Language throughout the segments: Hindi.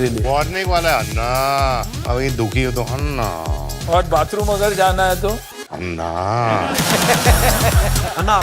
मॉर्निंग वाला है अन्ना, अभी दुखी हो तो अन्ना। और बाथरूम अगर जाना है तो अन्ना अन्ना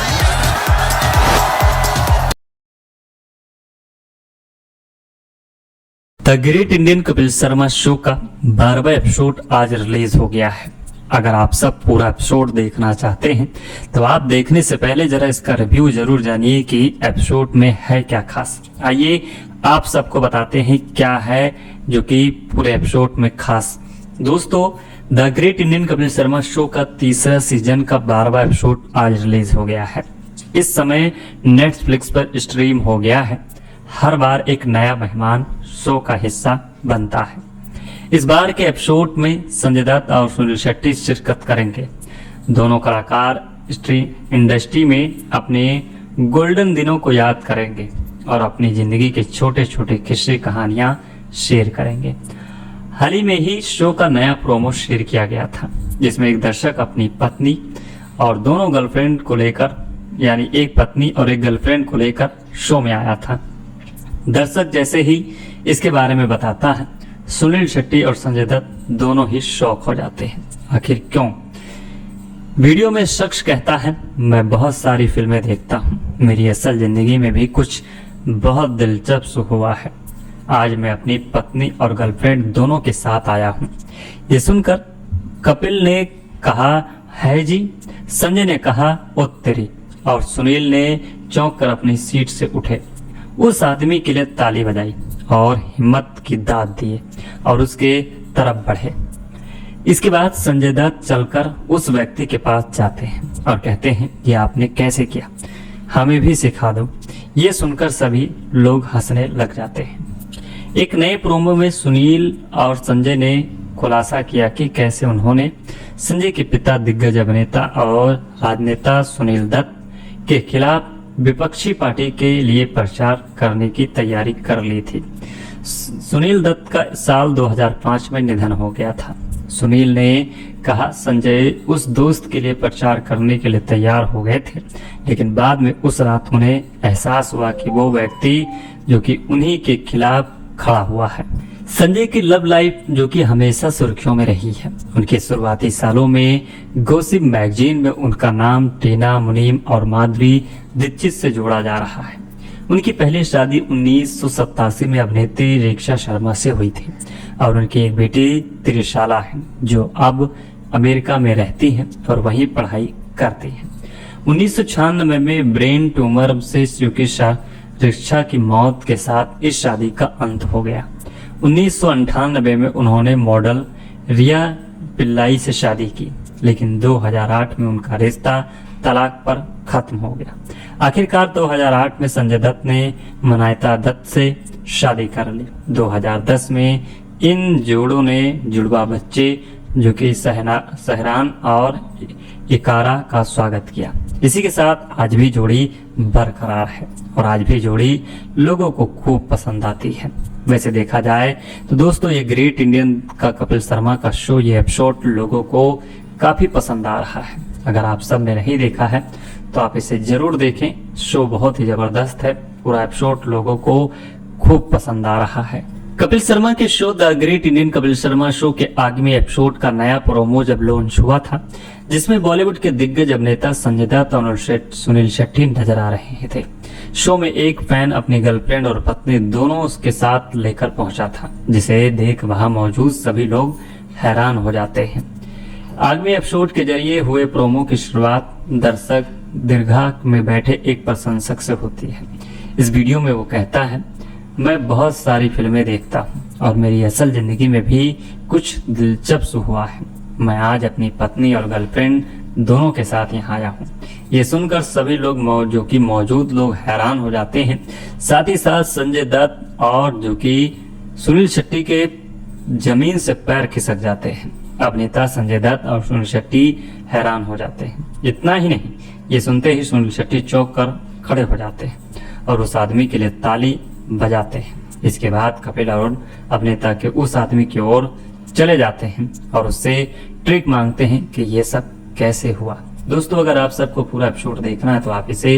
the great Indian Kapil Sharma show का 12वां एपिसोड आज रिलीज हो गया है। अगर आप सब पूरा एपिसोड देखना चाहते हैं तो आप देखने से पहले जरा इसका रिव्यू जरूर जानिए कि एपिसोड में है क्या खास। आइए आप सबको बताते हैं क्या है जो कि पूरे एपिसोड में खास। दोस्तों, the great Indian Kapil Sharma show का तीसरा सीजन का 12वां एपिसोड आज रिलीज हो गया है। इस समय नेटफ्लिक्स पर स्ट्रीम हो गया है। हर बार एक नया मेहमान शो का हिस्सा बनता है। इस बार के एपिसोड में संजय दत्त और सुनील शेट्टी शिरकत करेंगे। दोनों कलाकार इंडस्ट्री में अपने गोल्डन दिनों को याद करेंगे और अपनी जिंदगी के छोटे छोटे किस्से कहानियां शेयर करेंगे। हाल ही में ही शो का नया प्रोमो शेयर किया गया था, जिसमें एक दर्शक अपनी पत्नी और दोनों गर्लफ्रेंड को लेकर, यानी एक पत्नी और एक गर्लफ्रेंड को लेकर शो में आया था। दर्शक जैसे ही इसके बारे में बताता है, सुनील शेट्टी और संजय दत्त दोनों ही शॉक हो जाते हैं। आखिर क्यों? वीडियो में शख्स कहता है, मैं बहुत सारी फिल्में देखता हूँ, मेरी असल जिंदगी में भी कुछ बहुत दिलचस्प हुआ है। आज मैं अपनी पत्नी और गर्लफ्रेंड दोनों के साथ आया हूँ। ये सुनकर कपिल ने कहा, है जी? संजय ने कहा, ओ तेरी, और सुनील ने चौंक कर अपनी सीट से उठे, उस आदमी के लिए ताली बजाई और हिम्मत की दाद दिए और उसके तरफ बढ़े। इसके बाद संजय दत्त चलकर उस व्यक्ति के पास जाते हैं और कहते हैं, ये आपने कैसे किया, हमें भी सिखा दो। ये सुनकर सभी लोग हंसने लग जाते हैं। एक नए प्रोमो में सुनील और संजय ने खुलासा किया कि कैसे उन्होंने संजय के पिता दिग्गज अभिनेता और राजनेता सुनील दत्त के खिलाफ विपक्षी पार्टी के लिए प्रचार करने की तैयारी कर ली थी। सुनील दत्त का साल 2005 में निधन हो गया था। सुनील ने कहा, संजय उस दोस्त के लिए प्रचार करने के लिए तैयार हो गए थे, लेकिन बाद में उस रात उन्हें एहसास हुआ कि वो व्यक्ति जो कि उन्हीं के खिलाफ खड़ा हुआ है। संजय की लव लाइफ जो कि हमेशा सुर्खियों में रही है। उनके शुरुआती सालों में गॉसिप मैगजीन में उनका नाम टीना मुनीम और माधुरी दीक्षित से जोड़ा जा रहा है। उनकी पहली शादी 1987 में अभिनेत्री रेखा शर्मा से हुई थी और उनकी एक बेटी त्रिशाला है, जो अब अमेरिका में रहती है और वहीं पढ़ाई करती है। 1996 में ब्रेन ट्यूमर से रेखा की मौत के साथ इस शादी का अंत हो गया। 1998 में उन्होंने मॉडल रिया पिल्लाई से शादी की, लेकिन 2008 में उनका रिश्ता तलाक पर खत्म हो गया। आखिरकार 2008 में संजय दत्त ने मनायता दत्त से शादी कर ली। 2010 में इन जोड़ों ने जुड़वा बच्चे जो कि सहरान और इकारा का स्वागत किया। इसी के साथ आज भी जोड़ी बरकरार है और आज भी जोड़ी लोगों को खूब पसंद आती है। वैसे देखा जाए तो दोस्तों, ये ग्रेट इंडियन का कपिल शर्मा का शो, ये एपिसोड लोगों को काफी पसंद आ रहा है। अगर आप सब ने नहीं देखा है तो आप इसे जरूर देखें। शो बहुत ही जबरदस्त है, पूरा एपिसोड लोगों को खूब पसंद आ रहा है। कपिल शर्मा के show the great Indian Kapil Sharma show के आगामी एपिसोड का नया प्रोमो जब लॉन्च हुआ था, जिसमें बॉलीवुड के दिग्गज अभिनेता संजय दत्त और सुनील शेट्टी नजर आ रहे थे। शो में एक फैन अपनी गर्लफ्रेंड और पत्नी दोनों उसके साथ लेकर पहुंचा था, जिसे देख वहां मौजूद सभी लोग हैरान हो जाते हैं। आगामी एपिसोड के जरिए हुए प्रोमो की शुरुआत दर्शक दीर्घा में बैठे एक प्रशंसक से होती है। इस वीडियो में वो कहता है, मैं बहुत सारी फिल्में देखता हूँ और मेरी असल जिंदगी में भी कुछ दिलचस्प हुआ है। मैं आज अपनी पत्नी और गर्लफ्रेंड दोनों के साथ यहाँ आया हूँ। ये सुनकर सभी लोग जो कि मौजूद लोग हैरान हो जाते हैं। साथ ही साथ संजय दत्त और जो कि सुनील शेट्टी के जमीन से पैर खिसक जाते हैं। अभिनेता संजय दत्त और सुनील शेट्टी हैरान हो जाते हैं। इतना ही नहीं, ये सुनते ही सुनील शेट्टी चौंक कर खड़े हो जाते हैं और उस आदमी के लिए ताली बजाते हैं। इसके बाद कपिल और अभिनेता के उस आदमी की ओर चले जाते हैं और उससे ट्रिक मांगते हैं कि ये सब कैसे हुआ। दोस्तों अगर आप सबको पूरा एपिसोड देखना है तो आप इसे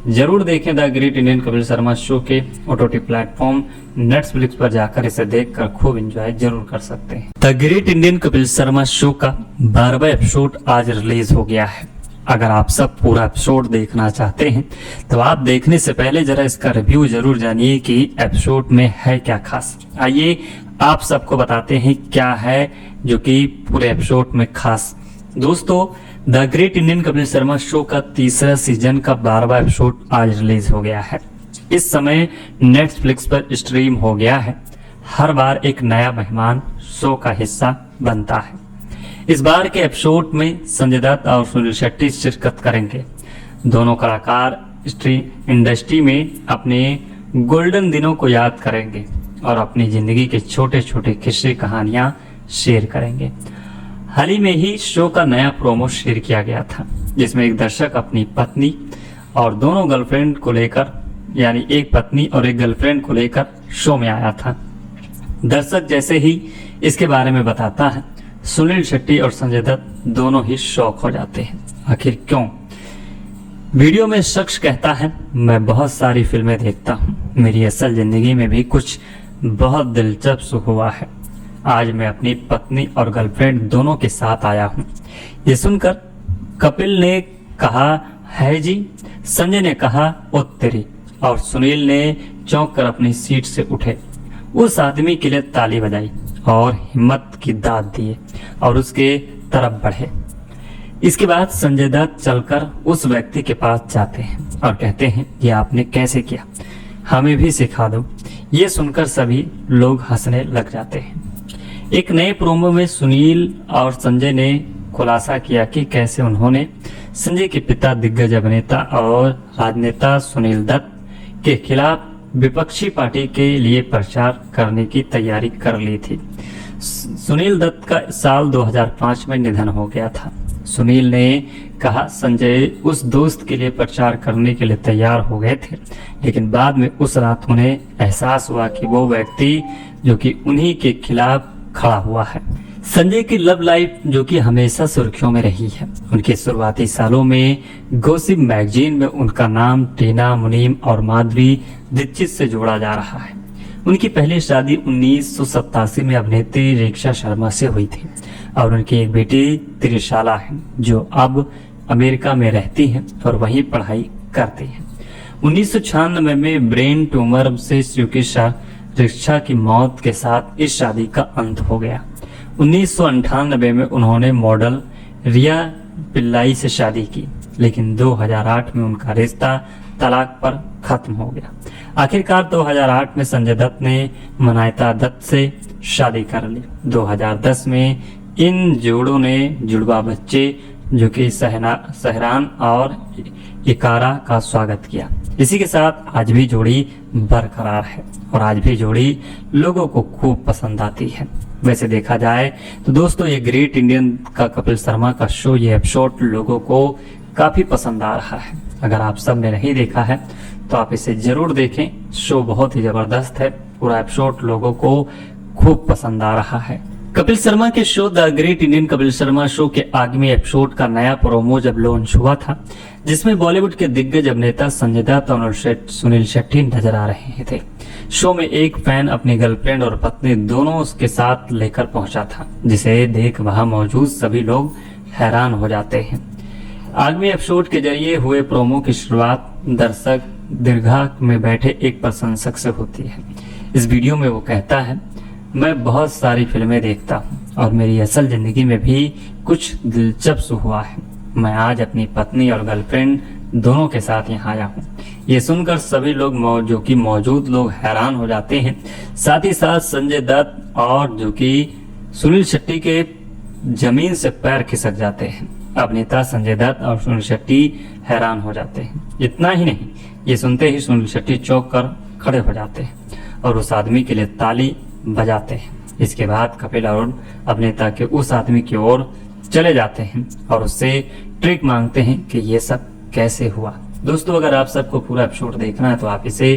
जरूर देखें। The great Indian Kapil Sharma show के ओटीटी प्लेटफॉर्म नेटफ्लिक्स पर जाकर इसे देखकर खूब एंजॉय जरूर कर सकते हैं। The great Indian Kapil Sharma show का 12वां एपिसोड आज रिलीज हो गया है। अगर आप सब पूरा एपिसोड देखना चाहते हैं तो आप देखने से पहले जरा इसका रिव्यू जरूर जानिए कि एपिसोड में है क्या खास। आइए आप सबको बताते हैं क्या है जो कि पूरे एपिसोड में खास। दोस्तों the great Indian Kapil Sharma show का तीसरा सीजन का 12वां एपिसोड आज रिलीज हो गया है। इस समय नेटफ्लिक्स पर स्ट्रीम हो गया है। हर बार एक नया मेहमान शो का हिस्सा बनता है। इस बार के एपिसोड में संजय दत्त और सुनील शेट्टी शिरकत करेंगे। दोनों कलाकार इंडस्ट्री में अपने गोल्डन दिनों को याद करेंगे और अपनी जिंदगी के छोटे छोटे किस्से कहानियां शेयर करेंगे। हाल ही में ही शो का नया प्रोमो शेयर किया गया था जिसमें एक दर्शक अपनी पत्नी और दोनों गर्लफ्रेंड को लेकर यानी एक पत्नी और एक गर्लफ्रेंड को लेकर शो में आया था। दर्शक जैसे ही इसके बारे में बताता है सुनील शेट्टी और संजय दत्त दोनों ही शॉक हो जाते हैं। आखिर क्यों? वीडियो में शख्स कहता है मैं बहुत सारी फिल्में देखता हूँ, मेरी असल जिंदगी में भी कुछ बहुत दिलचस्प हुआ है। आज मैं अपनी पत्नी और गर्लफ्रेंड दोनों के साथ आया हूँ। ये सुनकर कपिल ने कहा है जी, संजय ने कहा ओ तेरी, और सुनील ने चौंक कर अपनी सीट से उठे। उस आदमी के लिए ताली बजाई और हिम्मत की दाद दिए और उसके तरफ बढ़े। इसके बाद संजय दत्त चलकर उस व्यक्ति के पास जाते हैं और कहते हैं ये आपने कैसे किया, हमें भी सिखा दो। ये सुनकर सभी लोग हंसने लग जाते हैं। एक नए प्रोमो में सुनील और संजय ने खुलासा किया कि कैसे उन्होंने संजय के पिता दिग्गज अभिनेता और राजनेता सुनील दत्त के खिलाफ विपक्षी पार्टी के लिए प्रचार करने की तैयारी कर ली थी। सुनील दत्त का साल 2005 में निधन हो गया था। सुनील ने कहा संजय उस दोस्त के लिए प्रचार करने के लिए तैयार हो गए थे, लेकिन बाद में उस रात उन्हें एहसास हुआ कि वो व्यक्ति जो कि उन्हीं के खिलाफ खड़ा हुआ है। संजय की लव लाइफ जो कि हमेशा सुर्खियों में रही है। उनके शुरुआती सालों में गॉसिप मैगजीन में उनका नाम टीना मुनीम और माधुरी दीक्षित से जोड़ा जा रहा है। उनकी पहली शादी 1987 में अभिनेत्री रेखा शर्मा से हुई थी और उनकी एक बेटी त्रिशाला है जो अब अमेरिका में रहती है और वहीं पढ़ाई करती है। 1996 में ब्रेन ट्यूमर से रेखा की मौत के साथ इस शादी का अंत हो गया। 1998 में उन्होंने मॉडल रिया पिल्लाई से शादी की, लेकिन 2008 में उनका रिश्ता तलाक पर खत्म हो गया। आखिरकार 2008 में संजय दत्त ने मनायता दत्त से शादी कर ली। 2010 में इन जोड़ों ने जुड़वा बच्चे जो कि सहरान और इकारा का स्वागत किया। इसी के साथ आज भी जोड़ी बरकरार है और आज भी जोड़ी लोगों को खूब पसंद आती है। वैसे देखा जाए तो दोस्तों ये ग्रेट इंडियन का कपिल शर्मा का शो, ये एपिसोड लोगों को काफी पसंद आ रहा है। अगर आप सब ने नहीं देखा है तो आप इसे जरूर देखें। शो बहुत ही जबरदस्त है, पूरा एपिसोड लोगों को खूब पसंद आ रहा है। कपिल शर्मा के show the great Indian Kapil Sharma show के आगामी एपिसोड का नया प्रोमो जब लॉन्च हुआ था, जिसमें बॉलीवुड के दिग्गज अभिनेता संजय दत्त और सुनील शेट्टी नजर आ रहे थे। शो में एक फैन अपनी गर्लफ्रेंड और पत्नी दोनों उसके साथ लेकर पहुंचा था, जिसे देख वहां मौजूद सभी लोग हैरान हो जाते हैं। आगामी एपिसोड के जरिए हुए प्रोमो की शुरुआत दर्शक दीर्घा में बैठे एक प्रशंसक से होती है। इस वीडियो में वो कहता है मैं बहुत सारी फिल्में देखता हूँ और मेरी असल जिंदगी में भी कुछ दिलचस्प हुआ है। मैं आज अपनी पत्नी और गर्लफ्रेंड दोनों के साथ यहाँ आया हूँ। ये सुनकर सभी लोग जो कि मौजूद लोग हैरान हो जाते हैं। साथ ही साथ संजय दत्त और जो कि सुनील शेट्टी के जमीन से पैर खिसक जाते हैं। अभिनेता संजय दत्त और सुनील शेट्टी हैरान हो जाते हैं। इतना ही नहीं, ये सुनते ही सुनील शेट्टी चौंक कर खड़े हो जाते हैं और उस आदमी के लिए ताली बजाते हैं। इसके बाद कपिल और अभिनेता के उस आदमी की ओर चले जाते हैं और उससे ट्रिक मांगते हैं कि ये सब कैसे हुआ। दोस्तों अगर आप सबको पूरा एपिसोड देखना है तो आप इसे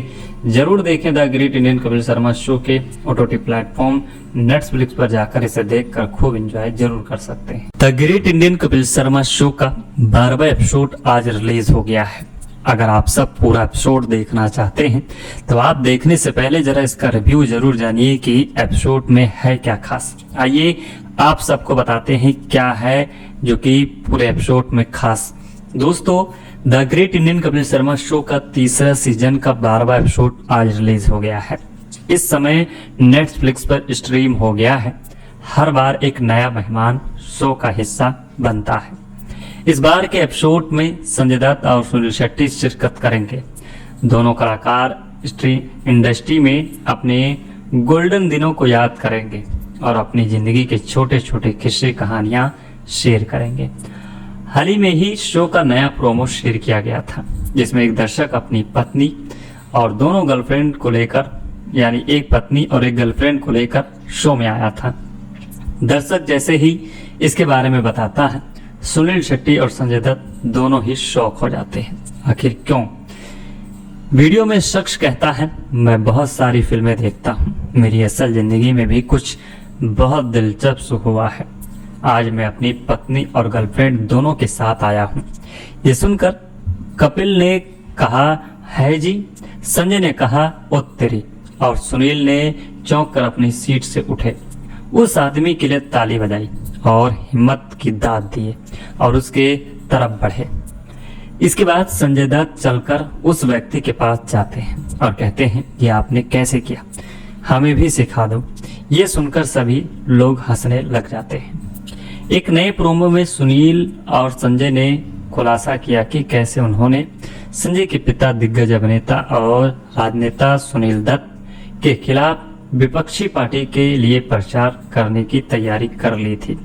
जरूर देखें। The great Indian Kapil Sharma show के ओटीटी प्लेटफॉर्म नेटफ्लिक्स पर जाकर इसे देखकर खूब एंजॉय जरूर कर सकते हैं। The great Indian Kapil Sharma show का 12वां एपिसोड आज रिलीज हो गया है। अगर आप सब पूरा एपिसोड देखना चाहते हैं तो आप देखने से पहले जरा इसका रिव्यू जरूर जानिए कि एपिसोड में है क्या खास। आइए आप सबको बताते हैं क्या है जो कि पूरे एपिसोड में खास। दोस्तों the great Indian Kapil Sharma show का तीसरा सीजन का 12वां एपिसोड आज रिलीज हो गया है। इस समय नेटफ्लिक्स पर स्ट्रीम हो गया है। हर बार एक नया मेहमान शो का हिस्सा बनता है। इस बार के एपिसोड में संजय दत्त और सुनील शेट्टी शिरकत करेंगे। दोनों कलाकार इंडस्ट्री में अपने गोल्डन दिनों को याद करेंगे और अपनी जिंदगी के छोटे छोटे किस्से कहानियां शेयर करेंगे। हाल ही में ही शो का नया प्रोमो शेयर किया गया था जिसमें एक दर्शक अपनी पत्नी और दोनों गर्लफ्रेंड को लेकर यानी एक पत्नी और एक गर्लफ्रेंड को लेकर शो में आया था। दर्शक जैसे ही इसके बारे में बताता है सुनील शेट्टी और संजय दत्त दोनों ही शॉक हो जाते हैं। आखिर क्यों? वीडियो में शख्स कहता है मैं बहुत सारी फिल्में देखता हूँ, मेरी असल जिंदगी में भी कुछ बहुत दिलचस्प हुआ है। आज मैं अपनी पत्नी और गर्लफ्रेंड दोनों के साथ आया हूँ। ये सुनकर कपिल ने कहा है जी, संजय ने कहा ओ तेरी, और सुनील ने चौंक कर अपनी सीट से उठे, उस आदमी के लिए ताली बजाई और हिम्मत की दाद दिए और उसके तरफ बढ़े। इसके बाद संजय दत्त चलकर उस व्यक्ति के पास जाते हैं और कहते हैं ये आपने कैसे किया, हमें भी सिखा दो। ये सुनकर सभी लोग हंसने लग जाते हैं। एक नए प्रोमो में सुनील और संजय ने खुलासा किया कि कैसे उन्होंने संजय के पिता दिग्गज अभिनेता और राजनेता सुनील दत्त के खिलाफ विपक्षी पार्टी के लिए प्रचार करने की तैयारी कर ली थी।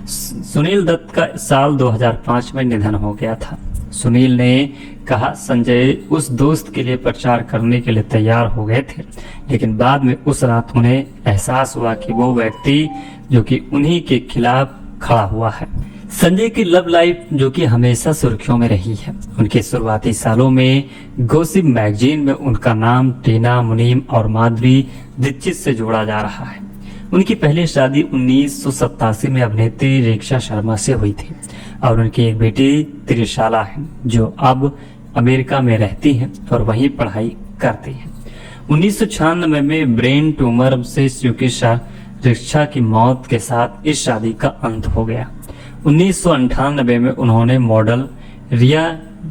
सुनील दत्त का साल 2005 में निधन हो गया था। सुनील ने कहा संजय उस दोस्त के लिए प्रचार करने के लिए तैयार हो गए थे, लेकिन बाद में उस रात उन्हें एहसास हुआ कि वो व्यक्ति जो कि उन्हीं के खिलाफ खड़ा हुआ है। संजय की लव लाइफ जो कि हमेशा सुर्खियों में रही है। उनके शुरुआती सालों में गॉसिप मैगजीन में उनका नाम टीना मुनीम और माधुरी दीक्षित से जोड़ा जा रहा है। उनकी पहली शादी 1987 में अभिनेत्री रेखा शर्मा से हुई थी और उनकी एक बेटी त्रिशाला है जो अब अमेरिका में रहती है और वहीं पढ़ाई करती है। 1996 में ब्रेन ट्यूमर से चिकित्सा रिक्शा की मौत के साथ इस शादी का अंत हो गया। 1998 में उन्होंने मॉडल रिया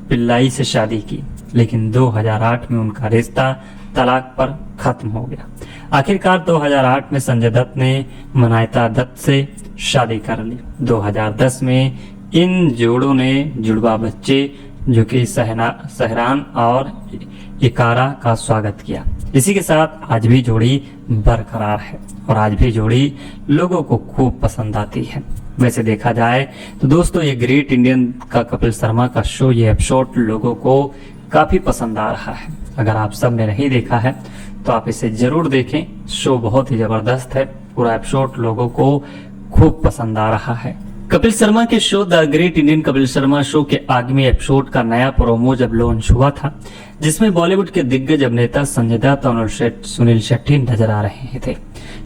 पिल्लाई से शादी की, लेकिन 2008 में उनका रिश्ता तलाक पर खत्म हो गया। आखिरकार 2008 में संजय दत्त ने मनायता दत्त से शादी कर ली। 2010 में इन जोड़ों ने जुड़वा बच्चे जो कि सहरान और इकारा का स्वागत किया। इसी के साथ आज भी जोड़ी बरकरार है और आज भी जोड़ी लोगों को खूब पसंद आती है। वैसे देखा जाए तो दोस्तों ये ग्रेट इंडियन का कपिल शर्मा का शो ये एपिसोड लोगों को काफी पसंद आ रहा है। अगर आप सब ने नहीं देखा है तो आप इसे जरूर देखें। शो बहुत ही जबरदस्त है। पूरा एपिसोड लोगों को खूब पसंद आ रहा है। कपिल शर्मा के show the great Indian Kapil Sharma show के आगामी एपिसोड का नया प्रोमो जब लॉन्च हुआ था जिसमें बॉलीवुड के दिग्गज अभिनेता संजय दत्त और सुनील शेट्टी नजर आ रहे थे।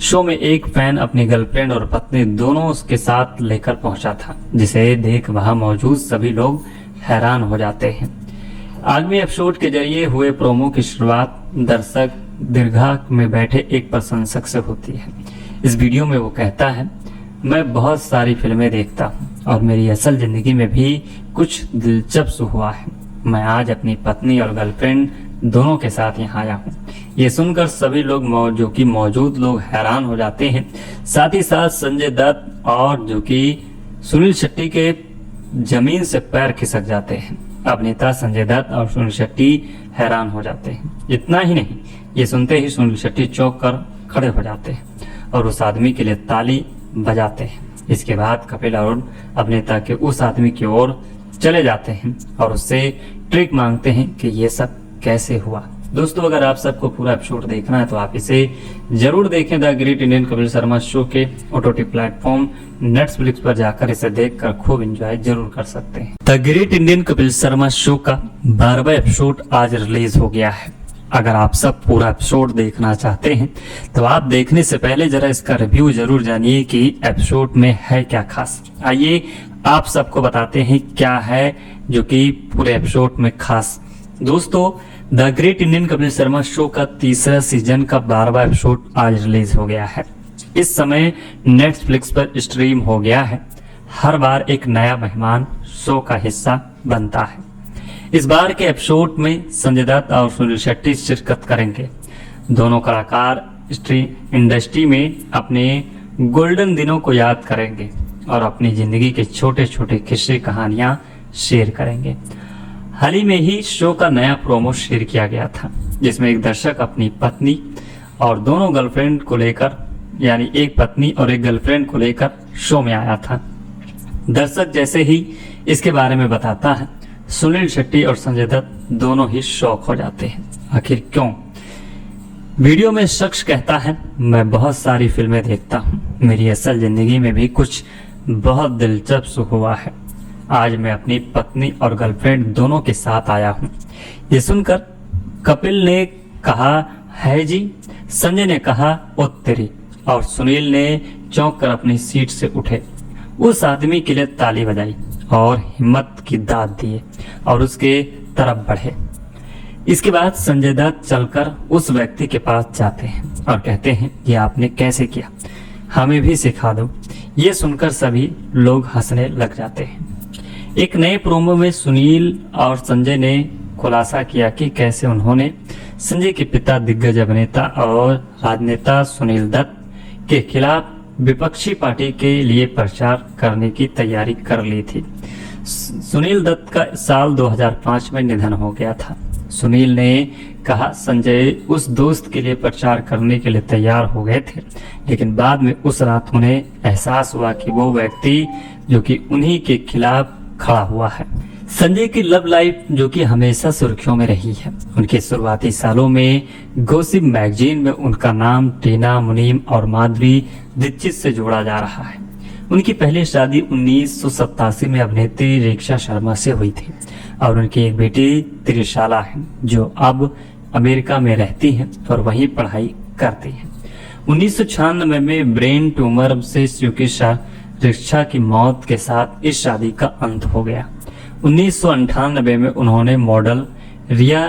शो में एक फैन अपनी गर्लफ्रेंड और पत्नी दोनों उसके साथ लेकर पहुंचा था, जिसे देख वहां मौजूद सभी लोग हैरान हो जाते हैं। आगामी एपिसोड के जरिए हुए प्रोमो की शुरुआत दर्शक दीर्घा में बैठे एक प्रशंसक से होती है। इस वीडियो में वो कहता है मैं बहुत सारी फिल्में देखता हूँ और मेरी असल जिंदगी में भी कुछ दिलचस्प हुआ है। मैं आज अपनी पत्नी और गर्लफ्रेंड दोनों के साथ यहाँ आया हूँ। ये सुनकर सभी लोग जो कि मौजूद लोग हैरान हो जाते हैं। साथ ही साथ संजय दत्त और जो कि सुनील शेट्टी के जमीन से पैर खिसक जाते हैं। अभिनेता संजय दत्त और सुनील शेट्टी हैरान हो जाते हैं। इतना ही नहीं, ये सुनते ही सुनील शेट्टी चौंक कर खड़े हो जाते हैं और उस आदमी के लिए ताली बजाते हैं। इसके बाद कपिल और अभिनेता के उस आदमी की ओर चले जाते हैं और उससे ट्रिक मांगते हैं कि ये सब कैसे हुआ। दोस्तों अगर आप सबको पूरा एपिसोड देखना है तो आप इसे जरूर देखें। The great Indian Kapil Sharma show के ओटीटी प्लेटफॉर्म नेटफ्लिक्स पर जाकर इसे देखकर खूब एंजॉय जरूर कर सकते हैं। The great Indian Kapil Sharma show का 12वां एपिसोड आज रिलीज हो गया है। अगर आप सब पूरा एपिसोड देखना चाहते हैं तो आप देखने से पहले जरा इसका रिव्यू जरूर जानिए कि एपिसोड में है क्या खास। आइए आप सबको बताते हैं क्या है जो कि पूरे एपिसोड में खास। दोस्तों the great Indian Kapil Sharma show का तीसरा सीजन का 12वां एपिसोड आज रिलीज हो गया है। इस समय नेटफ्लिक्स पर स्ट्रीम हो गया है। हर बार एक नया मेहमान शो का हिस्सा बनता है। इस बार के एपिसोड में संजय दत्त और सुनील शेट्टी शिरकत करेंगे। दोनों कलाकार इंडस्ट्री में अपने गोल्डन दिनों को याद करेंगे और अपनी जिंदगी के छोटे छोटे किस्से कहानियां शेयर करेंगे। हाल ही में ही शो का नया प्रोमो शेयर किया गया था जिसमें एक दर्शक अपनी पत्नी और दोनों गर्लफ्रेंड को लेकर यानी एक पत्नी और एक गर्लफ्रेंड को लेकर शो में आया था। दर्शक जैसे ही इसके बारे में बताता है सुनील शेट्टी और संजय दत्त दोनों ही शॉक हो जाते हैं। आखिर क्यों? वीडियो में शख्स कहता है मैं बहुत सारी फिल्में देखता हूँ, मेरी असल जिंदगी में भी कुछ बहुत दिलचस्प हुआ है। आज मैं अपनी पत्नी और गर्लफ्रेंड दोनों के साथ आया हूँ। ये सुनकर कपिल ने कहा है जी, संजय ने कहा ओ तेरी, और सुनील ने चौंक कर अपनी सीट से उठे। उस आदमी के लिए ताली बजाई और हिम्मत की दाद दिए और उसके तरफ बढ़े। इसके बाद संजय दत्त चलकर उस व्यक्ति के पास जाते हैं और कहते हैं ये आपने कैसे किया, हमें भी सिखा दो। ये सुनकर सभी लोग हंसने लग जाते हैं। एक नए प्रोमो में सुनील और संजय ने खुलासा किया कि कैसे उन्होंने संजय के पिता दिग्गज अभिनेता और राजनेता सुनील दत्त के खिलाफ विपक्षी पार्टी के लिए प्रचार करने की तैयारी कर ली थी। सुनील दत्त का साल 2005 में निधन हो गया था। सुनील ने कहा संजय उस दोस्त के लिए प्रचार करने के लिए तैयार हो गए थे, लेकिन बाद में उस रात उन्हें एहसास हुआ कि वो व्यक्ति जो कि उन्हीं के खिलाफ खड़ा हुआ है। संजय की लव लाइफ जो कि हमेशा सुर्खियों में रही है। उनके शुरुआती सालों में गॉसिप मैगजीन में उनका नाम टीना मुनीम और माधुरी दीक्षित से जोड़ा जा रहा है। उनकी पहली शादी 1987 में अभिनेत्री रेखा शर्मा से हुई थी और उनकी एक बेटी त्रिशाला है जो अब अमेरिका में रहती है और वहीं पढ़ाई करती है। 1996 में ब्रेन ट्यूमर से रेखा की मौत के साथ इस शादी का अंत हो गया। 1998 में उन्होंने मॉडल रिया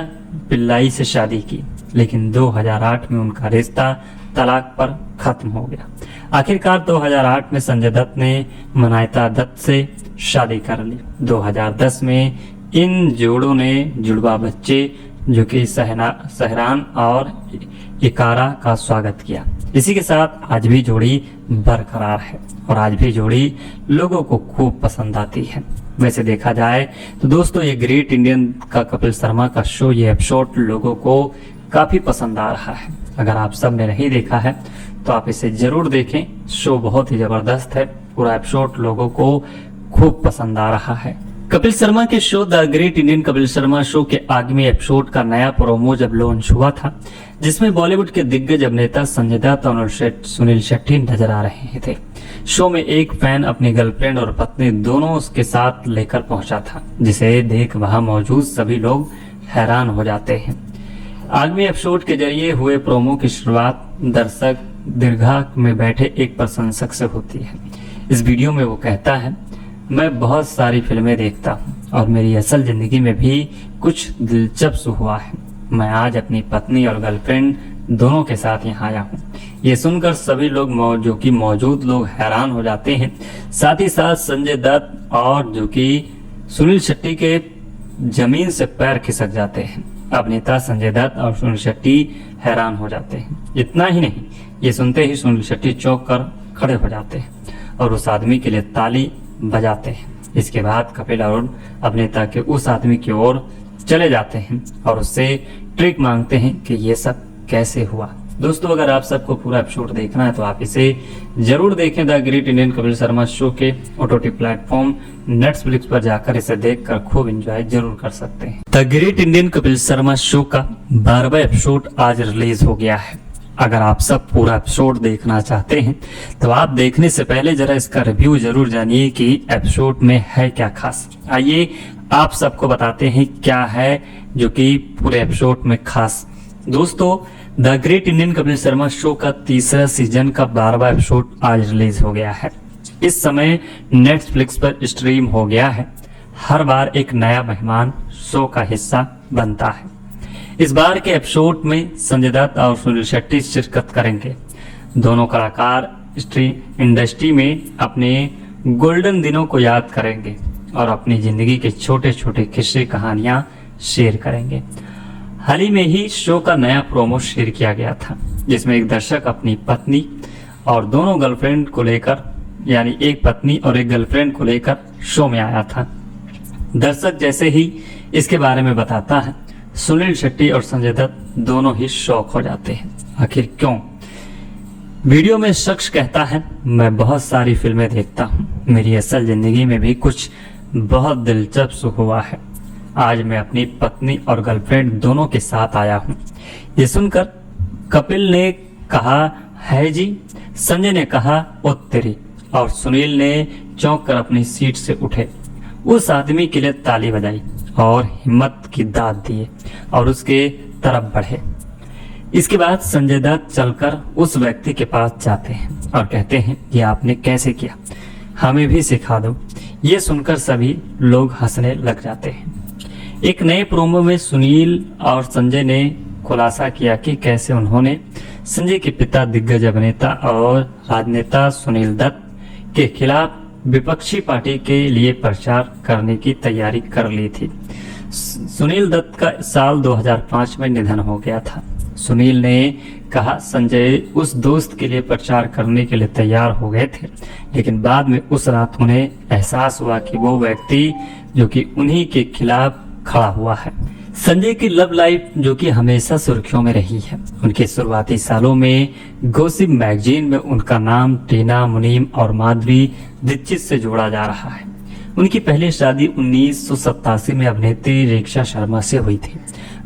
पिल्लाई से शादी की, लेकिन 2008 में उनका रिश्ता तलाक पर खत्म हो गया। आखिरकार 2008 में संजय दत्त ने मनायता दत्त से शादी कर ली। 2010 में इन जोड़ों ने जुड़वा बच्चे जो कि सहरान और इकारा का स्वागत किया। इसी के साथ आज भी जोड़ी बरकरार है और आज भी जोड़ी लोगों को खूब पसंद आती है। वैसे देखा जाए तो दोस्तों ये ग्रेट इंडियन का कपिल शर्मा का शो, ये एपिसोड लोगों को काफी पसंद आ रहा है। अगर आप सब ने नहीं देखा है तो आप इसे जरूर देखें। शो बहुत ही जबरदस्त है, पूरा एपिसोड लोगों को खूब पसंद आ रहा है। कपिल शर्मा के show the great Indian Kapil Sharma show के आगामी एपिसोड का नया प्रोमो जब लॉन्च हुआ था, जिसमें बॉलीवुड के दिग्गज अभिनेता संजय दत्त और सुनील शेट्टी नजर आ रहे थे। शो में एक फैन अपनी गर्लफ्रेंड और पत्नी दोनों उसके साथ लेकर पहुंचा था, जिसे देख वहां मौजूद सभी लोग हैरान हो जाते हैं। आगामी एपिसोड के जरिए हुए प्रोमो की शुरुआत दर्शक दीर्घा में बैठे एक प्रशंसक से होती है। इस वीडियो में वो कहता है मैं बहुत सारी फिल्में देखता हूँ और मेरी असल जिंदगी में भी कुछ दिलचस्प हुआ है। मैं आज अपनी पत्नी और गर्लफ्रेंड दोनों के साथ यहाँ आया हूँ। ये सुनकर सभी लोग जो कि मौजूद लोग हैरान हो जाते हैं। साथ ही साथ संजय दत्त और जो कि सुनील शेट्टी के जमीन से पैर खिसक जाते हैं। अभिनेता संजय दत्त और सुनील शेट्टी हैरान हो जाते हैं। इतना ही नहीं, ये सुनते ही सुनील शेट्टी चौंक कर खड़े हो जाते हैं और उस आदमी के लिए ताली बजाते हैं। इसके बाद कपिल और अभिनेता के उस आदमी की ओर चले जाते हैं और उससे ट्रिक मांगते हैं कि ये सब कैसे हुआ। दोस्तों अगर आप सबको पूरा एपिसोड देखना है तो आप इसे जरूर देखें। The great Indian Kapil Sharma show के ओटीटी प्लेटफॉर्म नेटफ्लिक्स पर जाकर इसे देखकर खूब एंजॉय जरूर कर सकते हैं। The great Indian Kapil Sharma show का 12वां एपिसोड आज रिलीज हो गया है। अगर आप सब पूरा एपिसोड देखना चाहते हैं तो आप देखने से पहले जरा इसका रिव्यू जरूर जानिए कि एपिसोड में है क्या खास। आइए आप सबको बताते हैं क्या है जो कि पूरे एपिसोड में खास। दोस्तों the great Indian Kapil Sharma show का तीसरा सीजन का 12वां एपिसोड आज रिलीज हो गया है। इस समय नेटफ्लिक्स पर स्ट्रीम हो गया है। हर बार एक नया मेहमान शो का हिस्सा बनता है। इस बार के एपिसोड में संजय दत्त और सुनील शेट्टी शिरकत करेंगे। दोनों कलाकार इंडस्ट्री में अपने गोल्डन दिनों को याद करेंगे और अपनी जिंदगी के छोटे छोटे किस्से कहानियां शेयर करेंगे। हाल ही में ही शो का नया प्रोमो शेयर किया गया था जिसमें एक दर्शक अपनी पत्नी और दोनों गर्लफ्रेंड को लेकर यानी एक पत्नी और एक गर्लफ्रेंड को लेकर शो में आया था। दर्शक जैसे ही इसके बारे में बताता है सुनील शेट्टी और संजय दत्त दोनों ही शॉक हो जाते हैं। आखिर क्यों? वीडियो में शख्स कहता है मैं बहुत सारी फिल्में देखता हूँ, मेरी असल जिंदगी में भी कुछ बहुत दिलचस्प हुआ है। आज मैं अपनी पत्नी और गर्लफ्रेंड दोनों के साथ आया हूँ। ये सुनकर कपिल ने कहा है जी, संजय ने कहा ओ तेरी, और सुनील ने चौंक कर अपनी सीट से उठे, उस आदमी के लिए ताली बजाई और हिम्मत की दाद दिए और उसके तरफ बढ़े। इसके बाद संजय दत्त चलकर उस व्यक्ति के पास जाते हैं और कहते हैं ये आपने कैसे किया, हमें भी सिखा दो। ये सुनकर सभी लोग हंसने लग जाते हैं। एक नए प्रोमो में सुनील और संजय ने खुलासा किया कि कैसे उन्होंने संजय के पिता दिग्गज अभिनेता और राजनेता सुनील दत्त के खिलाफ विपक्षी पार्टी के लिए प्रचार करने की तैयारी कर ली थी। सुनील दत्त का साल 2005 में निधन हो गया था। सुनील ने कहा संजय उस दोस्त के लिए प्रचार करने के लिए तैयार हो गए थे, लेकिन बाद में उस रात उन्हें एहसास हुआ कि वो व्यक्ति जो कि उन्हीं के खिलाफ खड़ा हुआ है। संजय की लव लाइफ जो कि हमेशा सुर्खियों में रही है। उनके शुरुआती सालों में गॉसिप मैगजीन में उनका नाम टीना मुनीम और माधुरी दीक्षित से जोड़ा जा रहा है। उनकी पहली शादी 1987 में अभिनेत्री रेखा शर्मा से हुई थी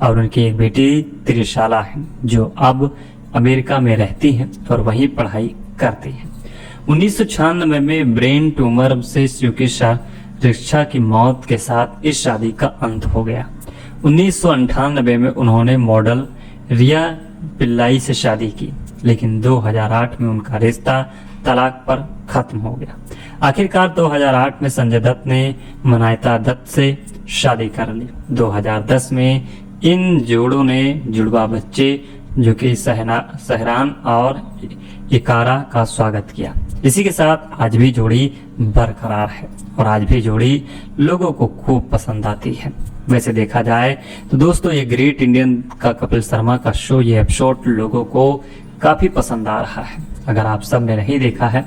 और उनकी एक बेटी त्रिशाला है जो अब अमेरिका में रहती है और वहीं पढ़ाई करती है। 1996 में ब्रेन ट्यूमर से चिकित्सा रेखा की मौत के साथ इस शादी का अंत हो गया। 1998 में उन्होंने मॉडल रिया पिल्लाई से शादी की, लेकिन 2008 में उनका रिश्ता तलाक पर खत्म हो गया। आखिरकार 2008 में संजय दत्त ने मनायता दत्त से शादी कर ली। 2010 में इन जोड़ों ने जुड़वा बच्चे जो कि सहरान और इकारा का स्वागत किया। इसी के साथ आज भी जोड़ी बरकरार है और आज भी जोड़ी लोगों को खूब पसंद आती है। वैसे देखा जाए तो दोस्तों ये ग्रेट इंडियन का कपिल शर्मा का शो ये एपिसोड लोगों को काफी पसंद आ रहा है। अगर आप सब ने नहीं देखा है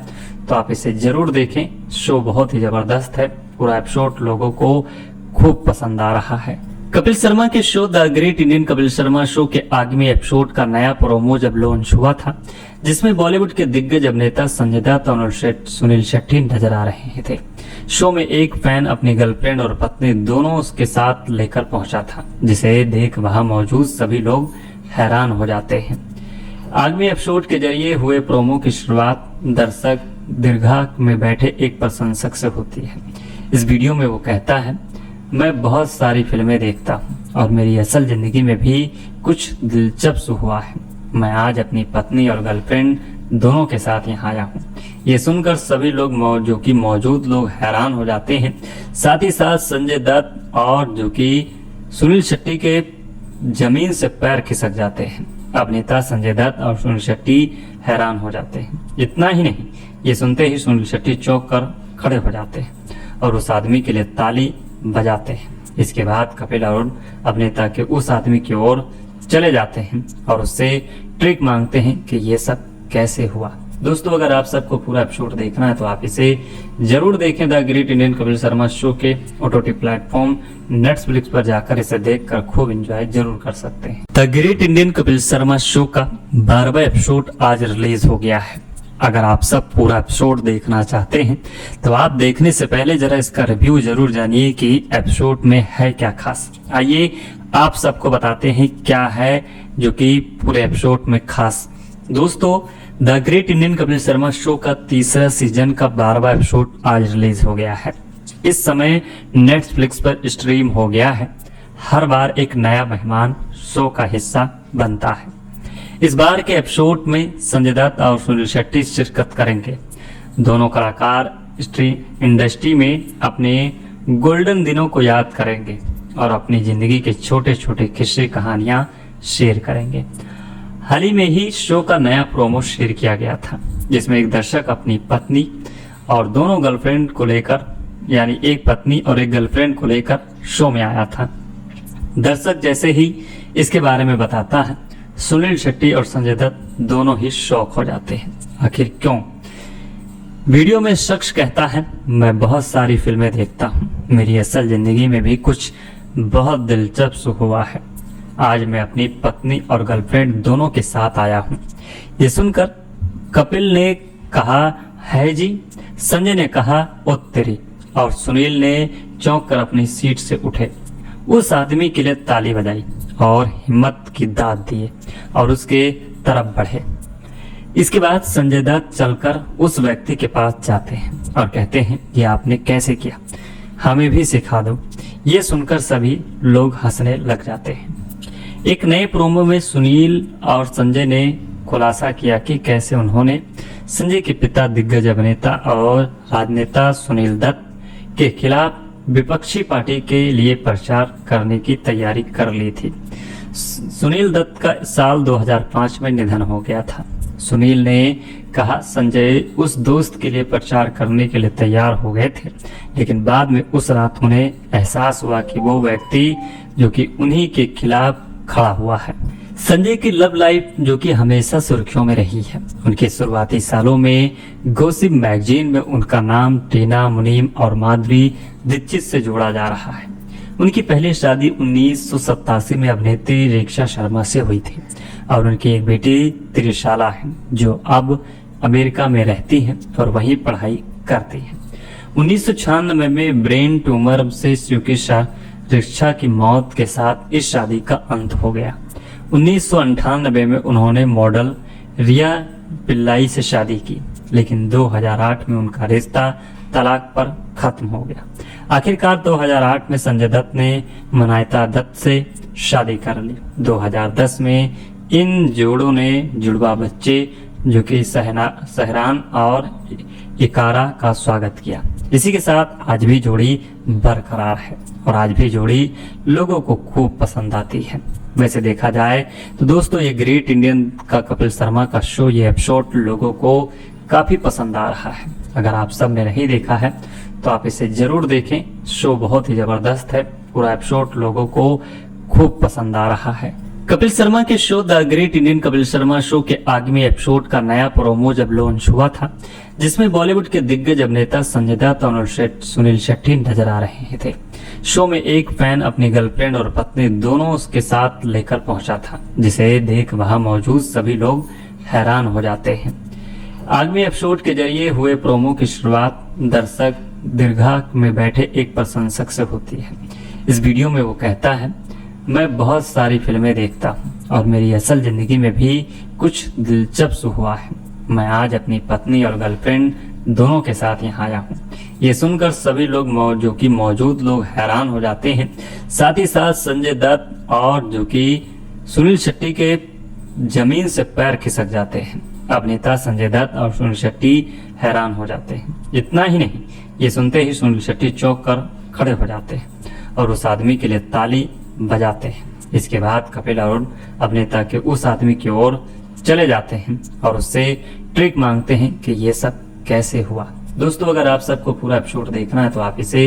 तो आप इसे जरूर देखें। शो बहुत ही जबरदस्त है, पूरा एपिसोड लोगों को खूब पसंद आ रहा है। कपिल शर्मा के show the great Indian Kapil Sharma show के आगामी एपिसोड का नया प्रोमो जब लॉन्च हुआ था जिसमें बॉलीवुड के दिग्गज अभिनेता संजय दत्त और सुनील शेट्टी नजर आ रहे थे। शो में एक फैन अपनी गर्लफ्रेंड और पत्नी दोनों उसके साथ लेकर पहुंचा था, जिसे देख वहां मौजूद सभी लोग हैरान हो जाते हैं। आगामी एपिसोड के जरिए हुए प्रोमो की शुरुआत दर्शक दीर्घा में बैठे एक प्रशंसक से होती है। इस वीडियो में वो कहता है मैं बहुत सारी फिल्में देखता हूँ और मेरी असल जिंदगी में भी कुछ दिलचस्प हुआ है। मैं आज अपनी पत्नी और गर्लफ्रेंड दोनों के साथ यहाँ आया हूँ। ये सुनकर सभी लोग जो कि मौजूद लोग हैरान हो जाते हैं। साथ ही साथ संजय दत्त और जो कि सुनील शेट्टी के जमीन से पैर खिसक जाते हैं। अभिनेता संजय दत्त और सुनील शेट्टी हैरान हो जाते हैं। इतना ही नहीं, ये सुनते ही सुनील शेट्टी चौंक कर खड़े हो जाते हैं और उस आदमी के लिए ताली बजाते हैं। इसके बाद कपिल और अभिनेता के उस आदमी की ओर चले जाते हैं और उससे ट्रिक मांगते हैं कि ये सब कैसे हुआ। दोस्तों अगर आप सबको पूरा एपिसोड देखना है तो आप इसे जरूर देखें। The great Indian Kapil Sharma show के ओटीटी प्लेटफॉर्म नेटफ्लिक्स पर जाकर इसे देखकर खूब एंजॉय जरूर कर सकते हैं। The great Indian Kapil Sharma show का 12वां एपिसोड आज रिलीज हो गया है। अगर आप सब पूरा एपिसोड देखना चाहते हैं तो आप देखने से पहले जरा इसका रिव्यू जरूर जानिए कि एपिसोड में है क्या खास। आइए आप सबको बताते हैं क्या है जो कि पूरे एपिसोड में खास। दोस्तों the great Indian Kapil Sharma show का तीसरा सीजन का 12वां एपिसोड आज रिलीज हो गया है। इस समय नेटफ्लिक्स पर स्ट्रीम हो गया है। हर बार एक नया मेहमान शो का हिस्सा बनता है। इस बार के एपिसोड में संजय दत्त और सुनील शेट्टी शिरकत करेंगे। दोनों कलाकार इंडस्ट्री में अपने गोल्डन दिनों को याद करेंगे और अपनी जिंदगी के छोटे छोटे किस्से कहानियां शेयर करेंगे। हाल ही में ही शो का नया प्रोमो शेयर किया गया था जिसमें एक दर्शक अपनी पत्नी और दोनों गर्लफ्रेंड को लेकर यानी एक पत्नी और एक गर्लफ्रेंड को लेकर शो में आया था। दर्शक जैसे ही इसके बारे में बताता है सुनील शेट्टी और संजय दत्त दोनों ही शॉक हो जाते हैं। आखिर क्यों? वीडियो में शख्स कहता है मैं बहुत सारी फिल्में देखता हूँ, मेरी असल जिंदगी में भी कुछ बहुत दिलचस्प हुआ है। आज मैं अपनी पत्नी और गर्लफ्रेंड दोनों के साथ आया हूँ। ये सुनकर कपिल ने कहा है जी, संजय ने कहा ओ तेरी, और सुनील ने चौंक कर अपनी सीट से उठे। उस आदमी के लिए ताली बजाई और हिम्मत की दाद दिए और उसके तरफ बढ़े। इसके बाद संजय दत्त चलकर उस व्यक्ति के पास जाते हैं और कहते हैं ये आपने कैसे किया, हमें भी सिखा दो। ये सुनकर सभी लोग हंसने लग जाते हैं। एक नए प्रोमो में सुनील और संजय ने खुलासा किया कि कैसे उन्होंने संजय के पिता दिग्गज अभिनेता और राजनेता सुनील दत्त के खिलाफ विपक्षी पार्टी के लिए प्रचार करने की तैयारी कर ली थी। सुनील दत्त का साल 2005 में निधन हो गया था। सुनील ने कहा संजय उस दोस्त के लिए प्रचार करने के लिए तैयार हो गए थे, लेकिन बाद में उस रात उन्हें एहसास हुआ कि वो व्यक्ति जो कि उन्हीं के खिलाफ खड़ा हुआ है। संजय की लव लाइफ जो कि हमेशा सुर्खियों में रही है। उनके शुरुआती सालों में गॉसिप मैगजीन में उनका नाम टीना मुनीम और माधुरी दीक्षित से जोड़ा जा रहा है। उनकी पहली शादी 1987 में अभिनेत्री रेखा शर्मा से हुई थी और उनकी एक बेटी त्रिशाला है जो अब अमेरिका में रहती है और वहीं पढ़ाई करती है। 1996 में ब्रेन ट्यूमर से चिकित्सा रेखा की मौत के साथ इस शादी का अंत हो गया। 1998 में उन्होंने मॉडल रिया पिल्लाई से शादी की, लेकिन 2008 में उनका रिश्ता तलाक पर खत्म हो गया। आखिरकार 2008 में संजय दत्त ने मनायता दत्त से शादी कर ली। 2010 में इन जोड़ों ने जुड़वा बच्चे जो कि सहरान और इकारा का स्वागत किया। इसी के साथ आज भी जोड़ी बरकरार है और आज भी जोड़ी लोगों को खूब पसंद आती है। वैसे देखा जाए तो दोस्तों ये ग्रेट इंडियन का कपिल शर्मा का शो, ये एपिसोड लोगों को काफी पसंद आ रहा है। अगर आप सब ने नहीं देखा है तो आप इसे जरूर देखें। शो बहुत ही जबरदस्त है। पूरा एपिसोड लोगों को खूब पसंद आ रहा है। कपिल शर्मा के show the great Indian Kapil Sharma show के आगामी एपिसोड का नया प्रोमो जब लॉन्च हुआ था, जिसमें बॉलीवुड के दिग्गज अभिनेता संजय दत्त और सुनील शेट्टी नजर आ रहे थे। शो में एक फैन अपनी गर्लफ्रेंड और पत्नी दोनों उसके साथ लेकर पहुंचा था, जिसे देख वहां मौजूद सभी लोग हैरान हो जाते हैं। आगामी एपिसोड के जरिए हुए प्रोमो की शुरुआत दर्शक दीर्घा में बैठे एक प्रशंसक से होती है। इस वीडियो में वो कहता है मैं बहुत सारी फिल्में देखता हूँ और मेरी असल जिंदगी में भी कुछ दिलचस्प हुआ है। मैं आज अपनी पत्नी और गर्लफ्रेंड दोनों के साथ यहाँ आया हूँ। ये सुनकर सभी लोग जो कि मौजूद लोग हैरान हो जाते हैं। साथ ही साथ संजय दत्त और जो कि सुनील शेट्टी के जमीन से पैर खिसक जाते हैं। अभिनेता संजय दत्त और सुनील शेट्टी हैरान हो जाते हैं। इतना ही नहीं, ये सुनते ही सुनील शेट्टी चौंक कर खड़े हो जाते हैं और उस आदमी के लिए ताली बजाते हैं। इसके बाद कपिल और अभिनेता के उस आदमी की ओर चले जाते हैं और उससे ट्रिक मांगते हैं कि ये सब कैसे हुआ। दोस्तों अगर आप सबको पूरा एपिसोड देखना है तो आप इसे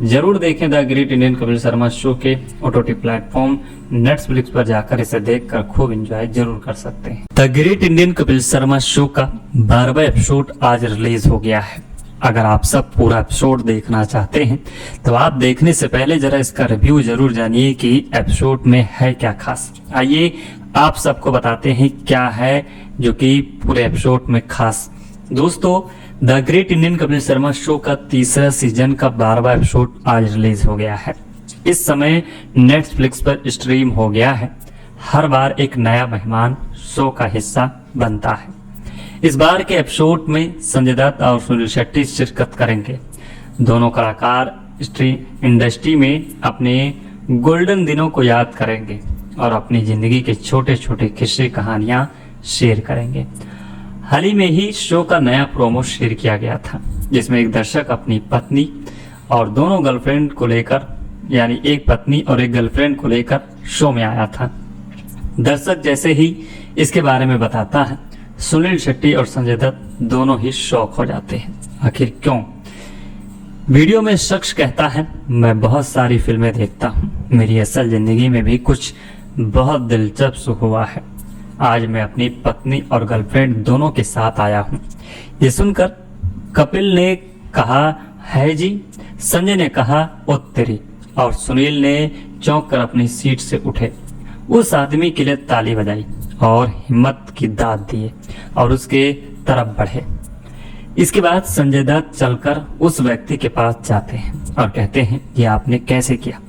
जरूर देखें। The great Indian Kapil Sharma show के OTT प्लेटफॉर्म नेटफ्लिक्स पर जाकर इसे देखकर खूब एंजॉय जरूर कर सकते हैं। The great Indian Kapil Sharma show का 12वां एपिसोड आज रिलीज हो गया है। अगर आप सब पूरा एपिसोड देखना चाहते हैं तो आप देखने से पहले जरा इसका रिव्यू जरूर जानिए कि एपिसोड में है क्या खास। आइए आप सबको बताते हैं क्या है जो कि पूरे एपिसोड में खास। दोस्तों the great Indian Kapil Sharma show का तीसरा सीजन का 12वां एपिसोड आज रिलीज हो गया है। इस समय नेटफ्लिक्स पर स्ट्रीम हो गया है। हर बार एक नया मेहमान शो का हिस्सा बनता है। इस बार के एपिसोड में संजय दत्त और सुनील शेट्टी शिरकत करेंगे। दोनों कलाकार इंडस्ट्री में अपने गोल्डन दिनों को याद करेंगे और अपनी जिंदगी के छोटे छोटे किस्से कहानियां शेयर करेंगे। हाल ही में ही शो का नया प्रोमो शेयर किया गया था जिसमें एक दर्शक अपनी पत्नी और दोनों गर्लफ्रेंड को लेकर यानी एक पत्नी और एक गर्लफ्रेंड को लेकर शो में आया था। दर्शक जैसे ही इसके बारे में बताता है सुनील शेट्टी और संजय दत्त दोनों ही शॉक हो जाते हैं। आखिर क्यों? वीडियो में शख्स कहता है मैं बहुत सारी फिल्में देखता हूँ, मेरी असल जिंदगी में भी कुछ बहुत दिलचस्प हुआ है। आज मैं अपनी पत्नी और गर्लफ्रेंड दोनों के साथ आया हूँ। ये सुनकर कपिल ने कहा है जी, संजय ने कहा ओ तेरी, और सुनील ने चौंक कर अपनी सीट से उठे। उस आदमी के लिए ताली बजाई और हिम्मत की दाद दिए और उसके तरफ बढ़े। इसके बाद संजय दत्त चलकर उस व्यक्ति के पास जाते हैं और कहते हैं ये आपने कैसे किया,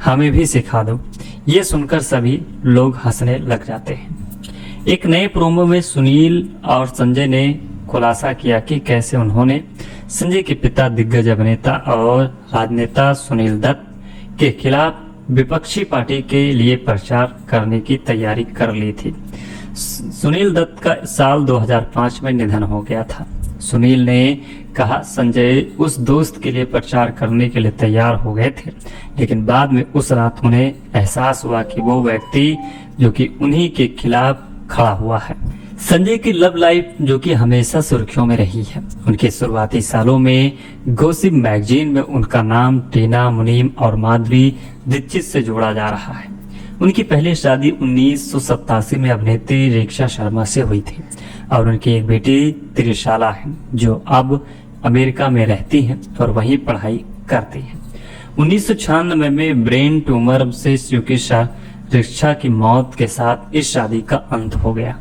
हमें भी सिखा दो। ये सुनकर सभी लोग हंसने लग जाते हैं। एक नए प्रोमो में सुनील और संजय ने खुलासा किया कि कैसे उन्होंने संजय के पिता दिग्गज अभिनेता और राजनेता सुनील दत्त के खिलाफ विपक्षी पार्टी के लिए प्रचार करने की तैयारी कर ली थी। सुनील दत्त का साल 2005 में निधन हो गया था। सुनील ने कहा संजय उस दोस्त के लिए प्रचार करने के लिए तैयार हो गए थे, लेकिन बाद में उस रात उन्हें एहसास हुआ कि वो व्यक्ति जो कि उन्हीं के खिलाफ खड़ा हुआ है। संजय की लव लाइफ जो कि हमेशा सुर्खियों में रही है। उनके शुरुआती सालों में गॉसिप मैगजीन में उनका नाम टीना मुनीम और माधुरी दीक्षित से जोड़ा जा रहा है। उनकी पहली शादी 1987 में अभिनेत्री रेखा शर्मा से हुई थी और उनकी एक बेटी त्रिशाला है जो अब अमेरिका में रहती है और वहीं पढ़ाई करती है। 1996 में ब्रेन ट्यूमर से चिकित्सा रेखा की मौत के साथ इस शादी का अंत हो गया।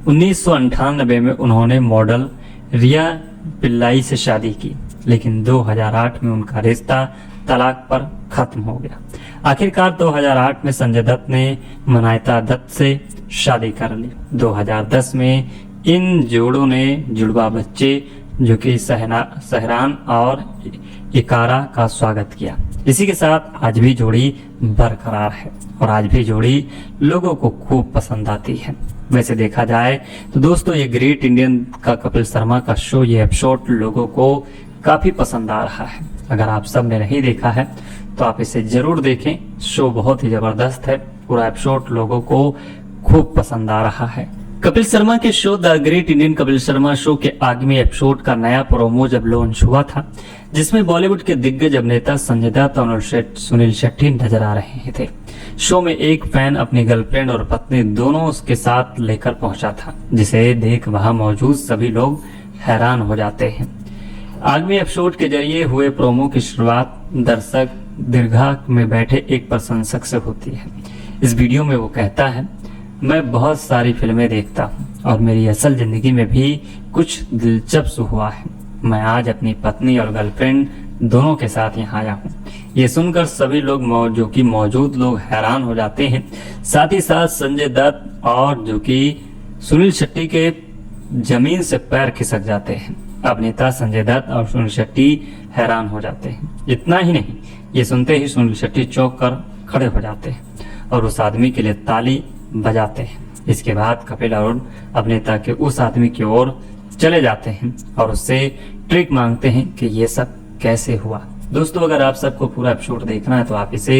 1998 में उन्होंने मॉडल रिया पिल्लाई से शादी की, लेकिन 2008 में उनका रिश्ता तलाक पर खत्म हो गया। आखिरकार 2008 में संजय दत्त ने मनायता दत्त से शादी कर ली। 2010 में इन जोड़ों ने जुड़वा बच्चे जो कि सहरान और इकारा का स्वागत किया। इसी के साथ आज भी जोड़ी बरकरार है और आज भी जोड़ी लोगों को खूब पसंद आती है। वैसे देखा जाए तो दोस्तों ये ग्रेट इंडियन का कपिल शर्मा का शो, ये एपिसोड लोगों को काफी पसंद आ रहा है। अगर आप सब ने नहीं देखा है तो आप इसे जरूर देखें। शो बहुत ही जबरदस्त है, पूरा एपिसोड लोगों को खूब पसंद आ रहा है। कपिल शर्मा के show the great Indian Kapil Sharma show के आगामी एपिसोड का नया प्रोमो जब लॉन्च हुआ था, जिसमें बॉलीवुड के दिग्गज अभिनेता संजय दत्त और सुनील शेट्टी नजर आ रहे थे। शो में एक फैन अपनी गर्लफ्रेंड और पत्नी दोनों उसके साथ लेकर पहुंचा था, जिसे देख वहां मौजूद सभी लोग हैरान हो जाते हैं। आगामी एपिसोड के जरिए हुए प्रोमो की शुरुआत दर्शक दीर्घा में बैठे एक प्रशंसक से होती है। इस वीडियो में वो कहता है मैं बहुत सारी फिल्में देखता हूँ और मेरी असल जिंदगी में भी कुछ दिलचस्प हुआ है। मैं आज अपनी पत्नी और गर्लफ्रेंड दोनों के साथ यहाँ आया हूँ। ये सुनकर सभी लोग जो कि मौजूद लोग हैरान हो जाते हैं। साथ ही साथ संजय दत्त और जो कि सुनील शेट्टी के जमीन से पैर खिसक जाते हैं। अभिनेता संजय दत्त और सुनील शेट्टी हैरान हो जाते हैं। इतना ही नहीं, ये सुनते ही सुनील शेट्टी चौंक कर खड़े हो जाते हैं और उस आदमी के लिए ताली बजाते हैं। इसके बाद कपिल और अभिनेता के उस आदमी की ओर चले जाते हैं और उससे ट्रिक मांगते हैं कि ये सब कैसे हुआ। दोस्तों अगर आप सबको पूरा एपिसोड देखना है तो आप इसे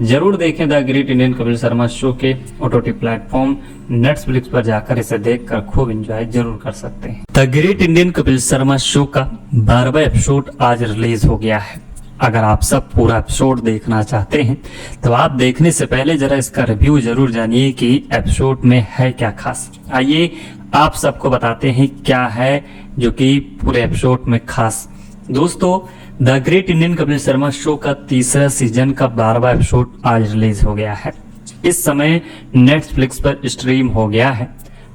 जरूर देखें। The great Indian Kapil Sharma show के ओटीटी प्लेटफॉर्म नेटफ्लिक्स पर जाकर इसे देखकर खूब एंजॉय जरूर कर सकते हैं। The great Indian Kapil Sharma show का 12वां एपिसोड आज रिलीज हो गया है। अगर आप सब पूरा एपिसोड देखना चाहते हैं तो आप देखने से पहले जरा इसका रिव्यू जरूर जानिए कि एपिसोड में है क्या खास। आइए आप सबको बताते हैं क्या है जो कि पूरे एपिसोड में खास। दोस्तों the great Indian Kapil Sharma show का तीसरा सीजन का 12वां एपिसोड आज रिलीज हो गया है। इस समय नेटफ्लिक्स पर स्ट्रीम हो गया है।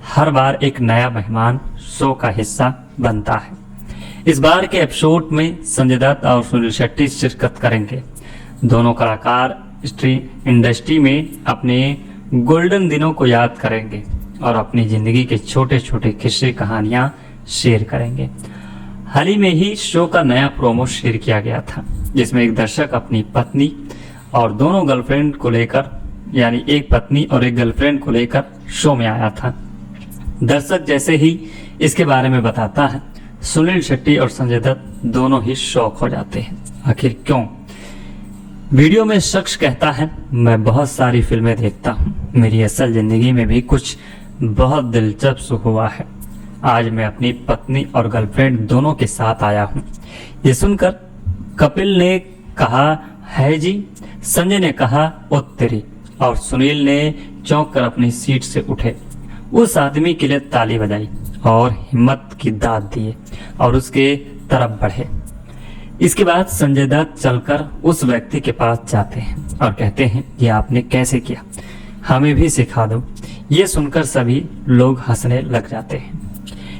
हर बार एक नया मेहमान शो का हिस्सा बनता है। इस बार के एपिसोड में संजय दत्त और सुनील शेट्टी शिरकत करेंगे। दोनों कलाकार इंडस्ट्री में अपने गोल्डन दिनों को याद करेंगे और अपनी जिंदगी के छोटे छोटे किस्से कहानियां शेयर करेंगे। हाल ही में ही शो का नया प्रोमो शेयर किया गया था जिसमें एक दर्शक अपनी पत्नी और दोनों गर्लफ्रेंड को लेकर यानी एक पत्नी और एक गर्लफ्रेंड को लेकर शो में आया था। दर्शक जैसे ही इसके बारे में बताता है सुनील शेट्टी और संजय दत्त दोनों ही शॉक हो जाते हैं। आखिर क्यों? वीडियो में शख्स कहता है मैं बहुत सारी फिल्में देखता हूँ, मेरी असल जिंदगी में भी कुछ बहुत दिलचस्प हुआ है। आज मैं अपनी पत्नी और गर्लफ्रेंड दोनों के साथ आया हूँ। ये सुनकर कपिल ने कहा है जी, संजय ने कहा ओ तेरी, और सुनील ने चौंक कर अपनी सीट से उठे। उस आदमी के लिए ताली बजाई और हिम्मत की दाद दिए और उसके तरफ बढ़े। इसके बाद संजय दत्त चलकर उस व्यक्ति के पास जाते हैं और कहते हैं ये आपने कैसे किया, हमें भी सिखा दो। ये सुनकर सभी लोग हंसने लग जाते हैं।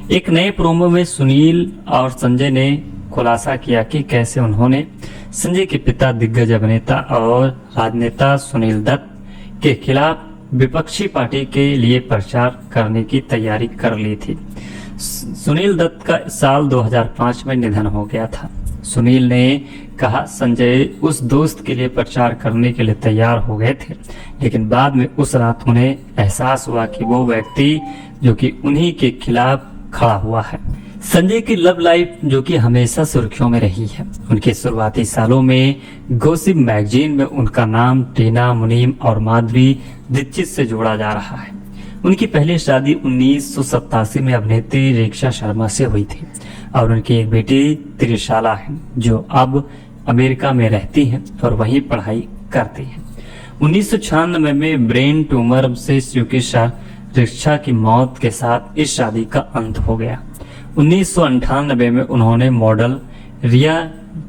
एक नए प्रोमो में सुनील और संजय ने खुलासा किया कि कैसे उन्होंने संजय के पिता दिग्गज अभिनेता और राजनेता सुनील दत्त के खिलाफ विपक्षी पार्टी के लिए प्रचार करने की तैयारी कर ली थी। सुनील दत्त का साल 2005 में निधन हो गया था। सुनील ने कहा संजय उस दोस्त के लिए प्रचार करने के लिए तैयार हो गए थे, लेकिन बाद में उस रात उन्हें एहसास हुआ कि वो व्यक्ति जो कि उन्हीं के खिलाफ खड़ा हुआ है। संजय की लव लाइफ जो कि हमेशा सुर्खियों में रही है। उनके शुरुआती सालों में गॉसिप मैगजीन में उनका नाम टीना मुनीम और माधुरी दीक्षित से जोड़ा जा रहा है। उनकी पहली शादी 1987 में अभिनेत्री रिक्षा शर्मा से हुई थी और उनकी एक बेटी त्रिशाला है जो अब अमेरिका में रहती है और वहीं पढ़ाई करती है। 1996 में ब्रेन ट्यूमर से चिकित्सा रिक्षा की मौत के साथ इस शादी का अंत हो गया। 1998 में उन्होंने मॉडल रिया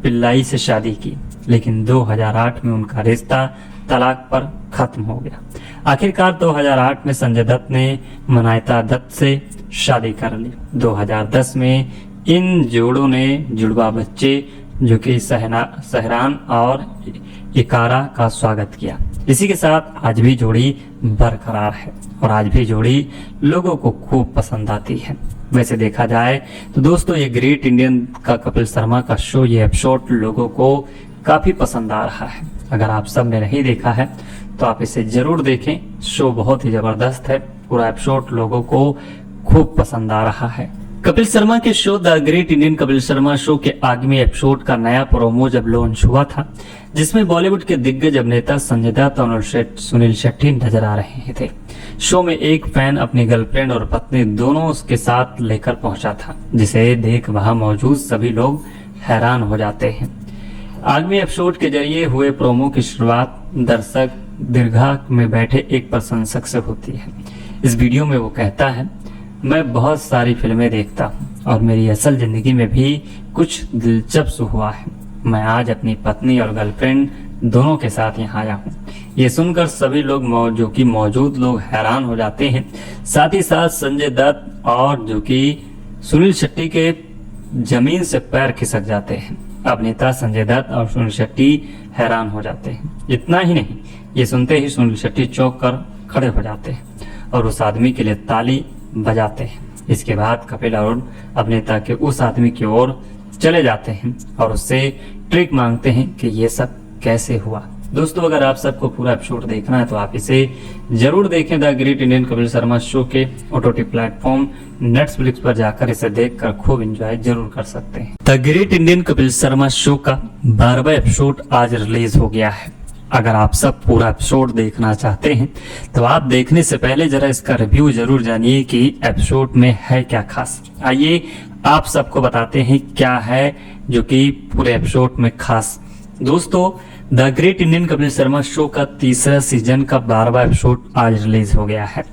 पिल्लाई से शादी की, लेकिन 2008 में उनका रिश्ता तलाक पर खत्म हो गया। आखिरकार 2008 में संजय दत्त ने मनायता दत्त से शादी कर ली। 2010 में इन जोड़ों ने जुड़वा बच्चे जो कि सहरान और इकारा का स्वागत किया। इसी के साथ आज भी जोड़ी बरकरार है और आज भी जोड़ी लोगों को खूब पसंद आती है। वैसे देखा जाए तो दोस्तों ये ग्रेट इंडियन का कपिल शर्मा का शो, ये एपिसोड लोगों को काफी पसंद आ रहा है। अगर आप सब ने नहीं देखा है तो आप इसे जरूर देखें। शो बहुत ही जबरदस्त है, पूरा एपिसोड लोगों को खूब पसंद आ रहा है। कपिल शर्मा के show the great Indian Kapil Sharma show के आगामी एपिसोड का नया प्रोमो जब लॉन्च हुआ था, जिसमें बॉलीवुड के दिग्गज अभिनेता संजय दत्त और सुनील शेट्टी नजर आ रहे थे। शो में एक फैन अपनी गर्लफ्रेंड और पत्नी दोनों उसके साथ लेकर पहुंचा था, जिसे देख वहां मौजूद सभी लोग हैरान हो जाते हैं। आगामी एपिसोड के जरिए हुए प्रोमो की शुरुआत दर्शक दीर्घा में बैठे एक प्रशंसक से होती है। इस वीडियो में वो कहता है मैं बहुत सारी फिल्में देखता हूँ और मेरी असल जिंदगी में भी कुछ दिलचस्प हुआ है। मैं आज अपनी पत्नी और गर्लफ्रेंड दोनों के साथ यहाँ आया हूँ। ये सुनकर सभी लोग जो कि मौजूद लोग हैरान हो जाते हैं। साथ ही साथ संजय दत्त और जो कि सुनील शेट्टी के जमीन से पैर खिसक जाते हैं। अभिनेता संजय दत्त और सुनील शेट्टी हैरान हो जाते हैं। इतना ही नहीं, ये सुनते ही सुनील शेट्टी चौंक कर खड़े हो जाते हैं और उस आदमी के लिए ताली बजाते हैं। इसके बाद कपिल और अभिनेता के उस आदमी की ओर चले जाते हैं और उससे ट्रिक मांगते हैं कि ये सब कैसे हुआ। दोस्तों अगर आप सबको पूरा एपिसोड देखना है तो आप इसे जरूर देखें। The great Indian Kapil Sharma show के ओटीटी प्लेटफॉर्म नेटफ्लिक्स पर जाकर इसे देखकर खूब एंजॉय जरूर कर सकते हैं। The great Indian Kapil Sharma show का 12वां एपिसोड आज रिलीज हो गया है। अगर आप सब पूरा एपिसोड देखना चाहते हैं तो आप देखने से पहले जरा इसका रिव्यू जरूर जानिए कि एपिसोड में है क्या खास। आइए आप सबको बताते हैं क्या है जो कि पूरे एपिसोड में खास। दोस्तों the great Indian Kapil Sharma show का तीसरा सीजन का 12वां एपिसोड आज रिलीज हो गया है।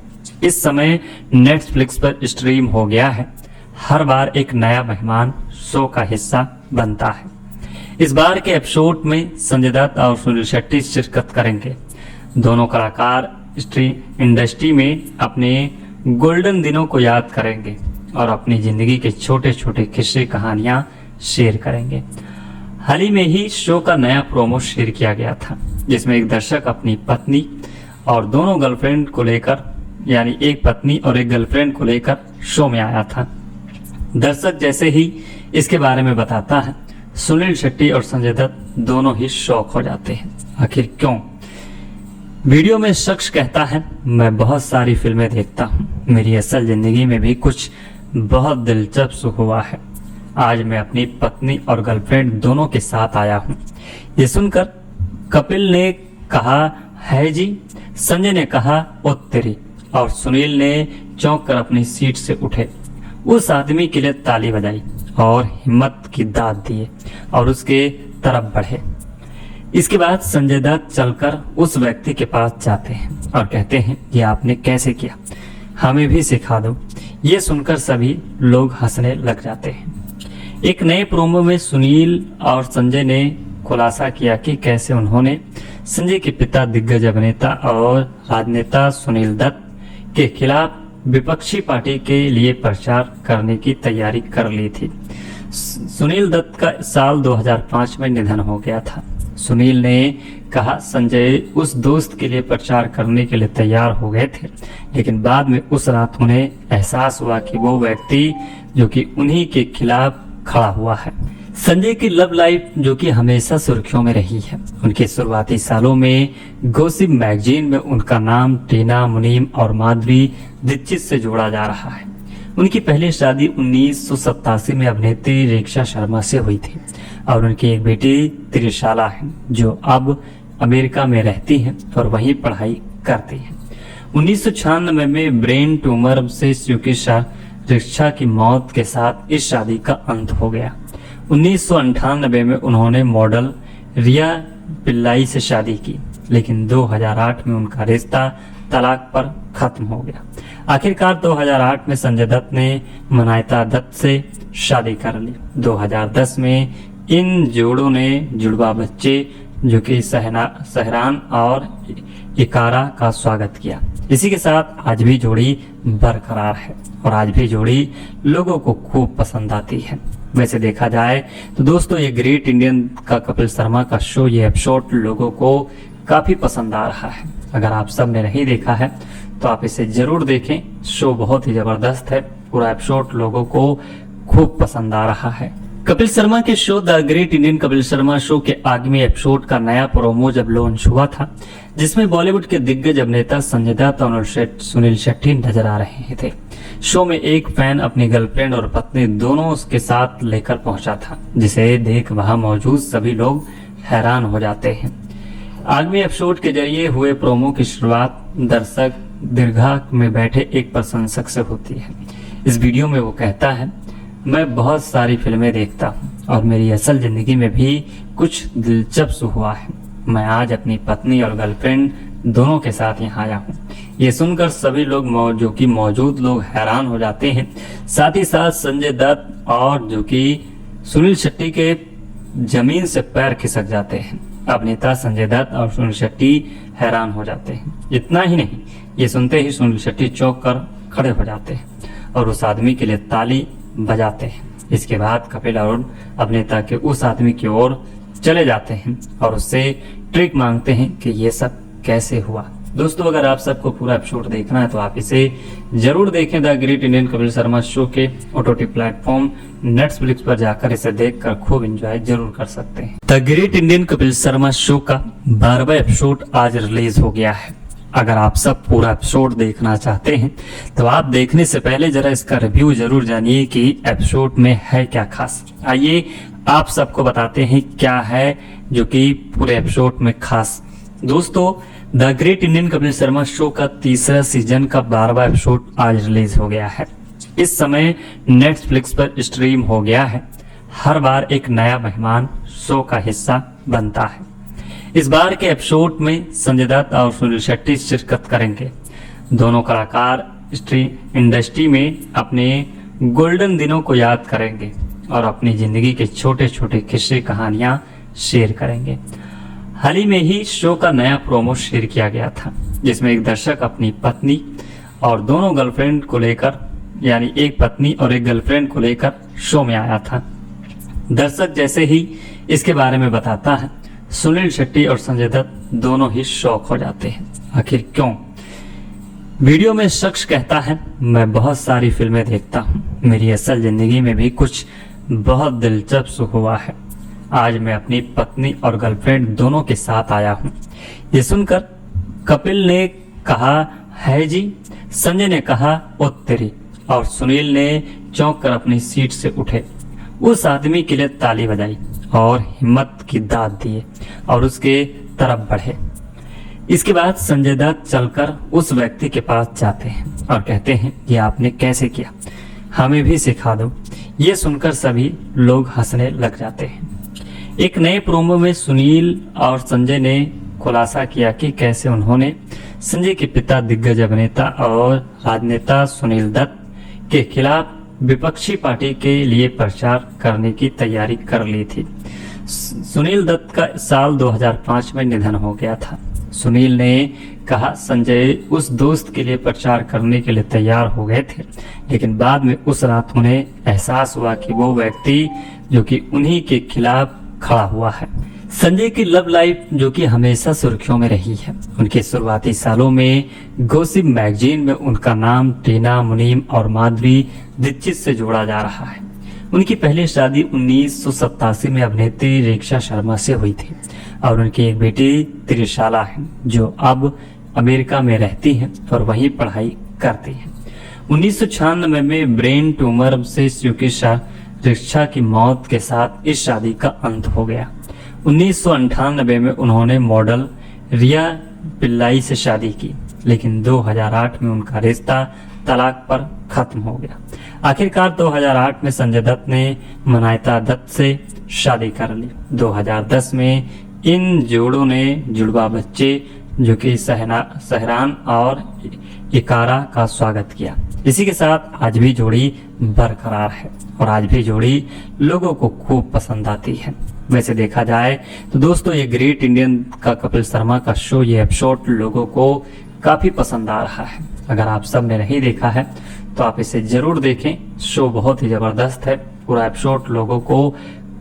इस समय नेटफ्लिक्स पर स्ट्रीम हो गया है। हर बार एक नया मेहमान शो का हिस्सा बनता है। इस बार के एपिसोड में संजय दत्त और सुनील शेट्टी शिरकत करेंगे। दोनों कलाकार इंडस्ट्री में अपने गोल्डन दिनों को याद करेंगे और अपनी जिंदगी के छोटे छोटे किस्से कहानियां शेयर करेंगे। हाल ही में ही शो का नया प्रोमो शेयर किया गया था जिसमें एक दर्शक अपनी पत्नी और दोनों गर्लफ्रेंड को लेकर यानी एक पत्नी और एक गर्लफ्रेंड को लेकर शो में आया था। दर्शक जैसे ही इसके बारे में बताता है सुनील शेट्टी और संजय दत्त दोनों ही शॉक हो जाते हैं। आखिर क्यों? वीडियो में शख्स कहता है मैं बहुत सारी फिल्में देखता हूँ, मेरी असल जिंदगी में भी कुछ बहुत दिलचस्प हुआ है। आज मैं अपनी पत्नी और गर्लफ्रेंड दोनों के साथ आया हूँ। ये सुनकर कपिल ने कहा है जी, संजय ने कहा ओ तेरी, और सुनील ने चौंक कर अपनी सीट से उठे। उस आदमी के लिए ताली बजाई और हिम्मत की दाद दिए और उसके तरफ बढ़े। इसके बाद संजय दत्त चलकर उस व्यक्ति के पास जाते हैं और कहते हैं ये आपने कैसे किया, हमें भी सिखा दो। ये सुनकर सभी लोग हंसने लग जाते हैं। एक नए प्रोमो में सुनील और संजय ने खुलासा किया कि कैसे उन्होंने संजय के पिता दिग्गज अभिनेता और राजनेता सुनील दत्त के खिलाफ विपक्षी पार्टी के लिए प्रचार करने की तैयारी कर ली थी। सुनील दत्त का साल 2005 में निधन हो गया था। सुनील ने कहा संजय उस दोस्त के लिए प्रचार करने के लिए तैयार हो गए थे, लेकिन बाद में उस रात उन्हें एहसास हुआ कि वो व्यक्ति जो कि उन्हीं के खिलाफ खड़ा हुआ है। संजय की लव लाइफ जो कि हमेशा सुर्खियों में रही है। उनके शुरुआती सालों में गॉसिप मैगजीन में उनका नाम टीना मुनीम और माधुरी दीक्षित से जोड़ा जा रहा है। उनकी पहली शादी 1987 में अभिनेत्री रेखा शर्मा से हुई थी और उनकी एक बेटी त्रिशाला है जो अब अमेरिका में रहती है और वहीं पढ़ाई करती है। 1996 में ब्रेन ट्यूमर से चिकित्सा रिक्शा की मौत के साथ इस शादी का अंत हो गया। 1998 में उन्होंने मॉडल रिया पिल्लाई से शादी की, लेकिन 2008 में उनका रिश्ता तलाक पर खत्म हो गया। आखिरकार 2008 में संजय दत्त ने मनायता दत्त से शादी कर ली। 2010 में इन जोड़ों ने जुड़वा बच्चे जो कि सहरान और इकारा का स्वागत किया। इसी के साथ आज भी जोड़ी बरकरार है और आज भी जोड़ी लोगों को खूब पसंद आती है। वैसे देखा जाए तो दोस्तों ये ग्रेट इंडियन का कपिल शर्मा का शो, ये एपिसोड लोगों को काफी पसंद आ रहा है। अगर आप सब ने नहीं देखा है तो आप इसे जरूर देखें। शो बहुत ही जबरदस्त है, पूरा एपिसोड लोगों को खूब पसंद आ रहा है। कपिल शर्मा के show the great Indian Kapil Sharma show के आगामी एपिसोड का नया प्रोमो जब लॉन्च हुआ था, जिसमें बॉलीवुड के दिग्गज अभिनेता संजय दत्त और सुनील शेट्टी नजर आ रहे थे। शो में एक फैन अपनी गर्लफ्रेंड और पत्नी दोनों उसके साथ लेकर पहुंचा था, जिसे देख वहां मौजूद सभी लोग हैरान हो जाते हैं। आगामी एपिसोड के जरिए हुए प्रोमो की शुरुआत दर्शक दीर्घा में बैठे एक प्रशंसक से होती है। इस वीडियो में वो कहता है मैं बहुत सारी फिल्में देखता हूँ और मेरी असल जिंदगी में भी कुछ दिलचस्प हुआ है। मैं आज अपनी पत्नी और गर्लफ्रेंड दोनों के साथ यहाँ आया हूँ। ये सुनकर सभी लोग जो कि मौजूद लोग हैरान हो जाते हैं। साथ ही साथ संजय दत्त और जो कि सुनील शेट्टी के जमीन से पैर खिसक जाते हैं। अभिनेता संजय दत्त और सुनील शेट्टी हैरान हो जाते हैं। इतना ही नहीं, ये सुनते ही सुनील शेट्टी चौंक कर खड़े हो जाते हैं और उस आदमी के लिए ताली बजाते हैं। इसके बाद कपिल और अभिनेता के उस आदमी की ओर चले जाते हैं और उससे ट्रिक मांगते हैं कि ये सब कैसे हुआ। दोस्तों अगर आप सबको पूरा एपिसोड देखना है तो आप इसे जरूर देखें। The great Indian Kapil Sharma show के ओटीटी प्लेटफॉर्म नेटफ्लिक्स पर जाकर इसे देखकर खूब एंजॉय जरूर कर सकते हैं। The great Indian Kapil Sharma show का 12वां एपिसोड आज रिलीज हो गया है। अगर आप सब पूरा एपिसोड देखना चाहते हैं तो आप देखने से पहले जरा इसका रिव्यू जरूर जानिए कि एपिसोड में है क्या खास। आइए आप सबको बताते हैं क्या है जो कि पूरे एपिसोड में खास। दोस्तों the great Indian Kapil Sharma show का तीसरा सीजन का 12वां एपिसोड आज रिलीज हो गया है। इस समय नेटफ्लिक्स पर स्ट्रीम हो गया है। हर बार एक नया मेहमान शो का हिस्सा बनता है। इस बार के एपिसोड में संजय दत्त और सुनील शेट्टी शिरकत करेंगे। दोनों कलाकार इंडस्ट्री में अपने गोल्डन दिनों को याद करेंगे और अपनी जिंदगी के छोटे छोटे किस्से कहानियां शेयर करेंगे। हाल ही में ही शो का नया प्रोमो शेयर किया गया था जिसमें एक दर्शक अपनी पत्नी और दोनों गर्लफ्रेंड को लेकर यानी एक पत्नी और एक गर्लफ्रेंड को लेकर शो में आया था। दर्शक जैसे ही इसके बारे में बताता है सुनील शेट्टी और संजय दत्त दोनों ही शॉक हो जाते हैं। आखिर क्यों? वीडियो में शख्स कहता है मैं बहुत सारी फिल्में देखता हूँ, मेरी असल जिंदगी में भी कुछ बहुत दिलचस्प हुआ है। आज मैं अपनी पत्नी और गर्लफ्रेंड दोनों के साथ आया हूँ। ये सुनकर कपिल ने कहा है जी, संजय ने कहा ओ तेरी, और सुनील ने चौंक कर अपनी सीट से उठे। उस आदमी के लिए ताली बजाई और हिम्मत की दाद दिए और उसके तरफ बढ़े। इसके बाद संजय दत्त चलकर उस व्यक्ति के पास जाते हैं और कहते हैं ये आपने कैसे किया, हमें भी सिखा दो। ये सुनकर सभी लोग हंसने लग जाते हैं। एक नए प्रोमो में सुनील और संजय ने खुलासा किया कि कैसे उन्होंने संजय के पिता दिग्गज अभिनेता और राजनेता सुनील दत्त के खिलाफ विपक्षी पार्टी के लिए प्रचार करने की तैयारी कर ली थी। सुनील दत्त का साल 2005 में निधन हो गया था। सुनील ने कहा संजय उस दोस्त के लिए प्रचार करने के लिए तैयार हो गए थे, लेकिन बाद में उस रात उन्हें एहसास हुआ कि वो व्यक्ति जो कि उन्हीं के खिलाफ खड़ा हुआ है। संजय की लव लाइफ जो कि हमेशा सुर्खियों में रही है। उनके शुरुआती सालों में गॉसिप मैगजीन में उनका नाम टीना मुनीम और माधुरी दीक्षित से जोड़ा जा रहा है। उनकी पहली शादी 1987 में अभिनेत्री रेखा शर्मा से हुई थी और उनकी एक बेटी त्रिशाला है जो अब अमेरिका में रहती है और वहीं पढ़ाई करती है। 1996 में ब्रेन ट्यूमर से रेखा की मौत के साथ इस शादी का अंत हो गया। 1998 में उन्होंने मॉडल रिया पिल्लाई से शादी की, लेकिन 2008 में उनका रिश्ता तलाक पर खत्म हो गया। आखिरकार 2008 में संजय दत्त ने मनायता दत्त से शादी कर ली। 2010 में इन जोड़ों ने जुड़वा बच्चे जो कि सहरान और इकारा का स्वागत किया। इसी के साथ आज भी जोड़ी बरकरार है और आज भी जोड़ी लोगों को खूब पसंद आती है। वैसे देखा जाए तो दोस्तों ये ग्रेट इंडियन का कपिल शर्मा का शो, ये एपिसोड लोगों को काफी पसंद आ रहा है। अगर आप सब ने नहीं देखा है तो आप इसे जरूर देखें। शो बहुत ही जबरदस्त है, पूरा एपिसोड लोगों को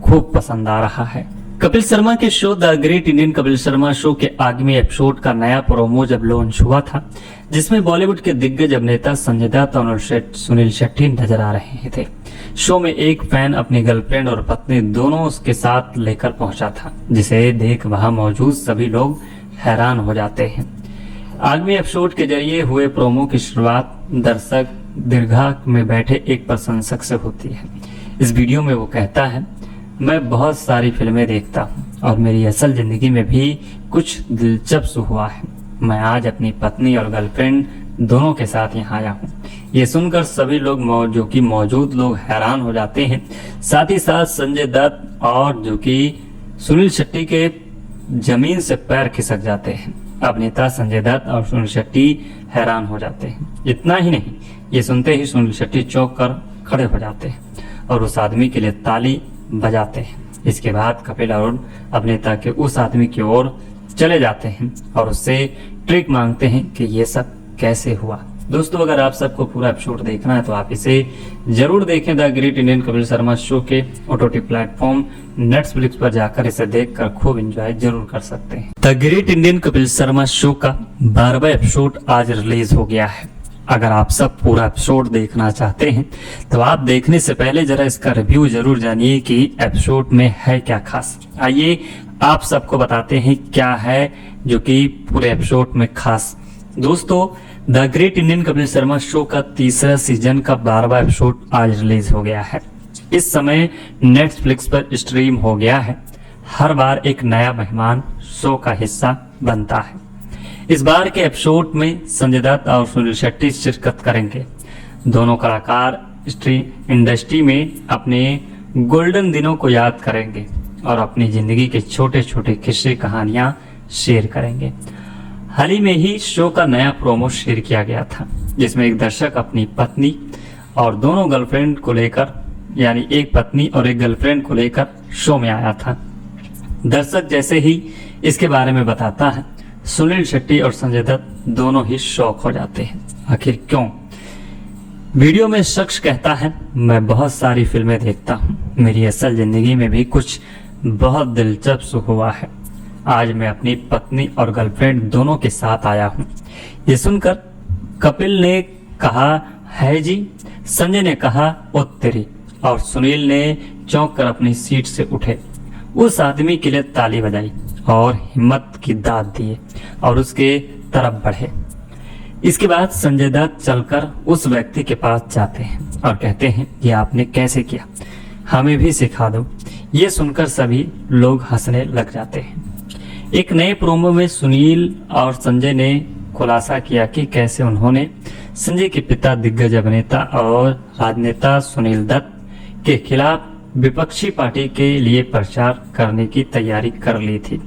खूब पसंद आ रहा है। कपिल शर्मा के show the great Indian Kapil Sharma show के आगामी एपिसोड का नया प्रोमो जब लॉन्च हुआ था, जिसमें बॉलीवुड के दिग्गज अभिनेता संजय दत्त और सुनील शेट्टी नजर आ रहे थे। शो में एक फैन अपनी गर्लफ्रेंड और पत्नी दोनों उसके साथ लेकर पहुंचा था, जिसे देख वहां मौजूद सभी लोग हैरान हो जाते हैं। आगामी एपिसोड के जरिए हुए प्रोमो की शुरुआत दर्शक दीर्घा में बैठे एक प्रशंसक से होती है। इस वीडियो में वो कहता है मैं बहुत सारी फिल्में देखता हूँ और मेरी असल जिंदगी में भी कुछ दिलचस्प हुआ है। मैं आज अपनी पत्नी और गर्लफ्रेंड दोनों के साथ यहाँ आया हूँ। ये सुनकर सभी लोग जो कि मौजूद लोग हैरान हो जाते हैं। साथ ही साथ संजय दत्त और जो कि सुनील शेट्टी के जमीन से पैर खिसक जाते हैं। अभिनेता संजय दत्त और सुनील शेट्टी हैरान हो जाते हैं। इतना ही नहीं, ये सुनते ही सुनील शेट्टी चौंक कर खड़े हो जाते हैं और उस आदमी के लिए ताली बजाते हैं। इसके बाद कपिल और अभिनेता के उस आदमी की ओर चले जाते हैं और उससे ट्रिक मांगते हैं कि ये सब कैसे हुआ। दोस्तों अगर आप सबको पूरा एपिसोड देखना है तो आप इसे जरूर देखें। The great Indian Kapil Sharma show के ओटीटी प्लेटफॉर्म नेटफ्लिक्स पर जाकर इसे देखकर खूब एंजॉय जरूर कर सकते हैं। The great Indian Kapil Sharma show का 12वां एपिसोड आज रिलीज हो गया है। अगर आप सब पूरा एपिसोड देखना चाहते हैं तो आप देखने से पहले जरा इसका रिव्यू जरूर जानिए कि एपिसोड में है क्या खास। आइए आप सबको बताते हैं क्या है जो कि पूरे एपिसोड में खास। दोस्तों the great Indian Kapil Sharma show का तीसरा सीजन का 12वां एपिसोड आज रिलीज हो गया है। इस समय नेटफ्लिक्स पर स्ट्रीम हो गया है। हर बार एक नया मेहमान शो का हिस्सा बनता है। इस बार के एपिसोड में संजय दत्त और सुनील शेट्टी शिरकत करेंगे। दोनों कलाकार इंडस्ट्री में अपने गोल्डन दिनों को याद करेंगे और अपनी जिंदगी के छोटे छोटे किस्से कहानियां शेयर करेंगे। हाल ही में ही शो का नया प्रोमो शेयर किया गया था जिसमें एक दर्शक अपनी पत्नी और दोनों गर्लफ्रेंड को लेकर यानी एक पत्नी और एक गर्लफ्रेंड को लेकर शो में आया था। दर्शक जैसे ही इसके बारे में बताता है सुनील शेट्टी और संजय दत्त दोनों ही शॉक हो जाते हैं। आखिर क्यों? वीडियो में शख्स कहता है मैं बहुत सारी फिल्में देखता हूँ, मेरी असल जिंदगी में भी कुछ बहुत दिलचस्प हुआ है। आज मैं अपनी पत्नी और गर्लफ्रेंड दोनों के साथ आया हूँ। ये सुनकर कपिल ने कहा है जी, संजय ने कहा ओ तेरी, और सुनील ने चौंक कर अपनी सीट से उठे। उस आदमी के लिए ताली बजाई और हिम्मत की दाद दिए और उसके तरफ बढ़े। इसके बाद संजय दत्त चलकर उस व्यक्ति के पास जाते हैं और कहते हैं ये आपने कैसे किया, हमें भी सिखा दो। ये सुनकर सभी लोग हंसने लग जाते हैं। एक नए प्रोमो में सुनील और संजय ने खुलासा किया कि कैसे उन्होंने संजय के पिता दिग्गज अभिनेता और राजनेता सुनील दत्त के खिलाफ विपक्षी पार्टी के लिए प्रचार करने की तैयारी कर ली थी।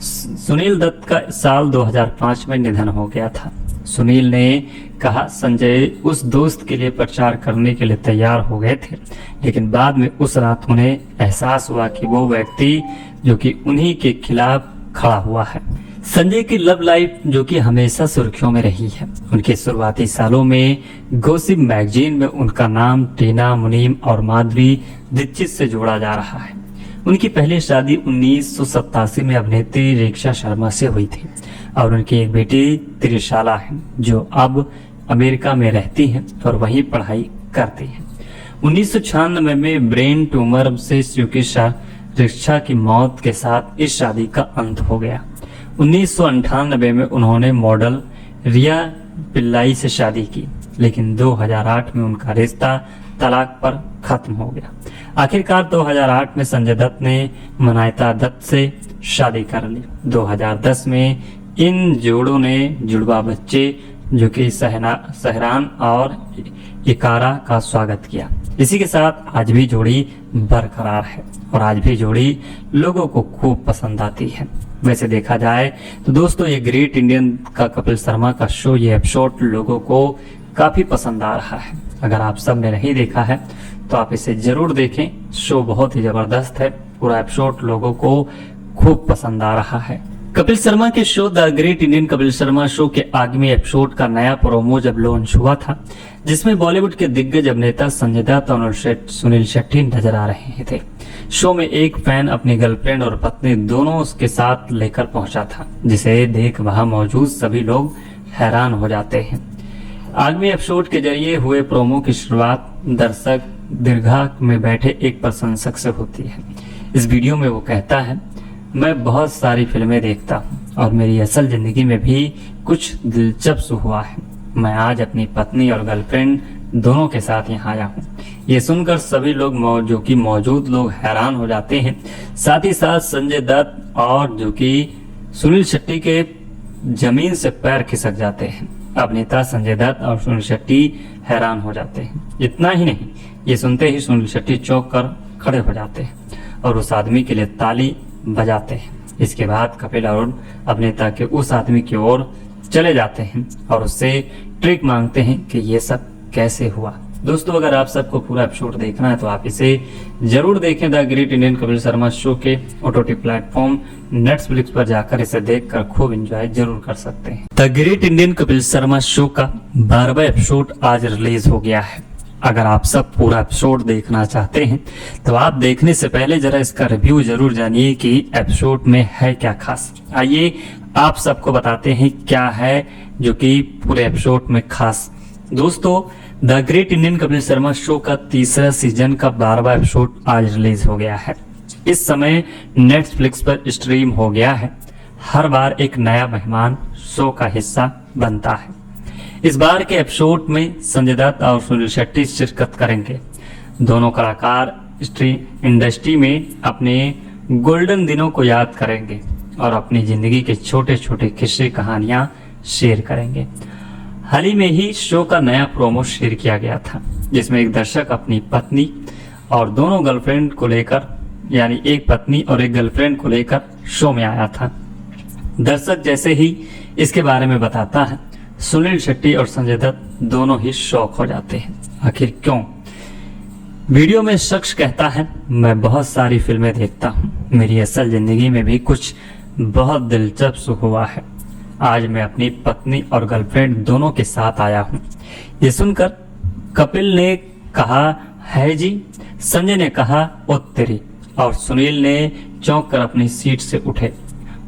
सुनील दत्त का साल 2005 में निधन हो गया था। सुनील ने कहा संजय उस दोस्त के लिए प्रचार करने के लिए तैयार हो गए थे, लेकिन बाद में उस रात उन्हें एहसास हुआ कि वो व्यक्ति जो कि उन्हीं के खिलाफ खड़ा हुआ है। संजय की लव लाइफ जो कि हमेशा सुर्खियों में रही है। उनके शुरुआती सालों में गॉसिप मैगजीन में उनका नाम टीना मुनीम और माधुरी दीक्षित से जोड़ा जा रहा है। उनकी पहली शादी 1987 में अभिनेत्री रेखा शर्मा से हुई थी और उनकी एक बेटी त्रिशाला है जो अब अमेरिका में रहती है और वहीं पढ़ाई करती है। 1996 में ब्रेन ट्यूमर से चिकित्सा रिक्शा की मौत के साथ इस शादी का अंत हो गया। 1998 में उन्होंने मॉडल रिया पिल्लाई से शादी की, लेकिन 2008 में उनका रिश्ता तलाक पर खत्म हो गया। आखिरकार 2008 में संजय दत्त ने मनायता दत्त से शादी कर ली। 2010 में इन जोड़ों ने जुड़वा बच्चे जो कि सहरान और इकारा का स्वागत किया। इसी के साथ आज भी जोड़ी बरकरार है और आज भी जोड़ी लोगों को खूब पसंद आती है। वैसे देखा जाए तो दोस्तों ये ग्रेट इंडियन का कपिल शर्मा का शो, ये एपिसोड लोगों को काफी पसंद आ रहा है। अगर आप सब ने नहीं देखा है तो आप इसे जरूर देखें। शो बहुत ही जबरदस्त है, पूरा एपिसोड लोगों को खूब पसंद आ रहा है। कपिल शर्मा के show the great Indian Kapil Sharma show के आगामी एपिसोड का नया प्रोमो जब लॉन्च हुआ था, जिसमें बॉलीवुड के दिग्गज अभिनेता संजय दत्त और सुनील शेट्टी नजर आ रहे थे। शो में एक फैन अपनी गर्लफ्रेंड और पत्नी दोनों उसके साथ लेकर पहुंचा था, जिसे देख वहां मौजूद सभी लोग हैरान हो जाते हैं। आगामी एपिसोड के जरिए हुए प्रोमो की शुरुआत दर्शक दीर्घा में बैठे एक प्रशंसक से होती है। इस वीडियो में वो कहता है मैं बहुत सारी फिल्में देखता हूँ और मेरी असल जिंदगी में भी कुछ दिलचस्प हुआ है। मैं आज अपनी पत्नी और गर्लफ्रेंड दोनों के साथ यहाँ आया हूँ। ये सुनकर सभी लोग जो कि मौजूद लोग हैरान हो जाते हैं। साथ ही साथ संजय दत्त और जो कि सुनील शेट्टी के जमीन से पैर खिसक जाते हैं। अभिनेता संजय दत्त और सुनील शेट्टी हैरान हो जाते हैं। इतना ही नहीं, ये सुनते ही सुनील शेट्टी चौंक कर खड़े हो जाते हैं और उस आदमी के लिए ताली बजाते हैं। इसके बाद कपिल और अभिनेता के उस आदमी की ओर चले जाते हैं और उससे ट्रिक मांगते हैं कि ये सब कैसे हुआ। दोस्तों अगर आप सबको पूरा एपिसोड देखना है तो आप इसे जरूर देखें। The great Indian Kapil Sharma show के ओटीटी प्लेटफॉर्म नेटफ्लिक्स पर जाकर इसे देखकर खूब एंजॉय जरूर कर सकते हैं। The great Indian Kapil Sharma show का 12वां एपिसोड आज रिलीज हो गया है। अगर आप सब पूरा एपिसोड देखना चाहते हैं तो आप देखने से पहले जरा इसका रिव्यू जरूर जानिए कि एपिसोड में है क्या खास। आइए आप सबको बताते हैं क्या है जो कि पूरे एपिसोड में खास। दोस्तों the great Indian Kapil Sharma show का तीसरा सीजन का 12वां एपिसोड आज रिलीज हो गया है। इस समय नेटफ्लिक्स पर स्ट्रीम हो गया है। हर बार एक नया मेहमान शो का हिस्सा बनता है। इस बार के एपिसोड में संजय दत्त और सुनील शेट्टी शिरकत करेंगे। दोनों कलाकार इंडस्ट्री में अपने गोल्डन दिनों को याद करेंगे और अपनी जिंदगी के छोटे छोटे किस्से कहानियां शेयर करेंगे। हाल ही में ही शो का नया प्रोमो शेयर किया गया था जिसमें एक दर्शक अपनी पत्नी और दोनों गर्लफ्रेंड को लेकर यानी एक पत्नी और एक गर्लफ्रेंड को लेकर शो में आया था। दर्शक जैसे ही इसके बारे में बताता है सुनील शेट्टी और संजय दत्त दोनों ही शॉक हो जाते हैं। आखिर क्यों? वीडियो में शख्स कहता है मैं बहुत सारी फिल्में देखता हूँ, मेरी असल जिंदगी में भी कुछ बहुत दिलचस्प हुआ है। आज मैं अपनी पत्नी और गर्लफ्रेंड दोनों के साथ आया हूँ। ये सुनकर कपिल ने कहा है जी, संजय ने कहा ओ तेरी, और सुनील ने चौंक कर अपनी सीट से उठे।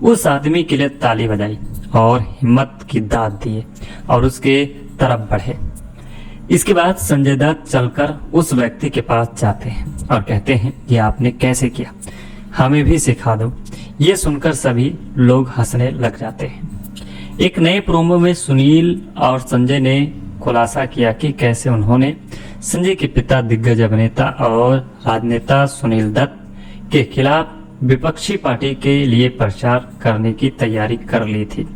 उस आदमी के लिए ताली बजाई और हिम्मत की दाद दिए और उसके तरफ बढ़े। इसके बाद संजय दत्त चलकर उस व्यक्ति के पास जाते हैं और कहते हैं ये आपने कैसे किया, हमें भी सिखा दो। ये सुनकर सभी लोग हंसने लग जाते हैं। एक नए प्रोमो में सुनील और संजय ने खुलासा किया कि कैसे उन्होंने संजय के पिता दिग्गज अभिनेता और राजनेता सुनील दत्त के खिलाफ विपक्षी पार्टी के लिए प्रचार करने की तैयारी कर ली थी।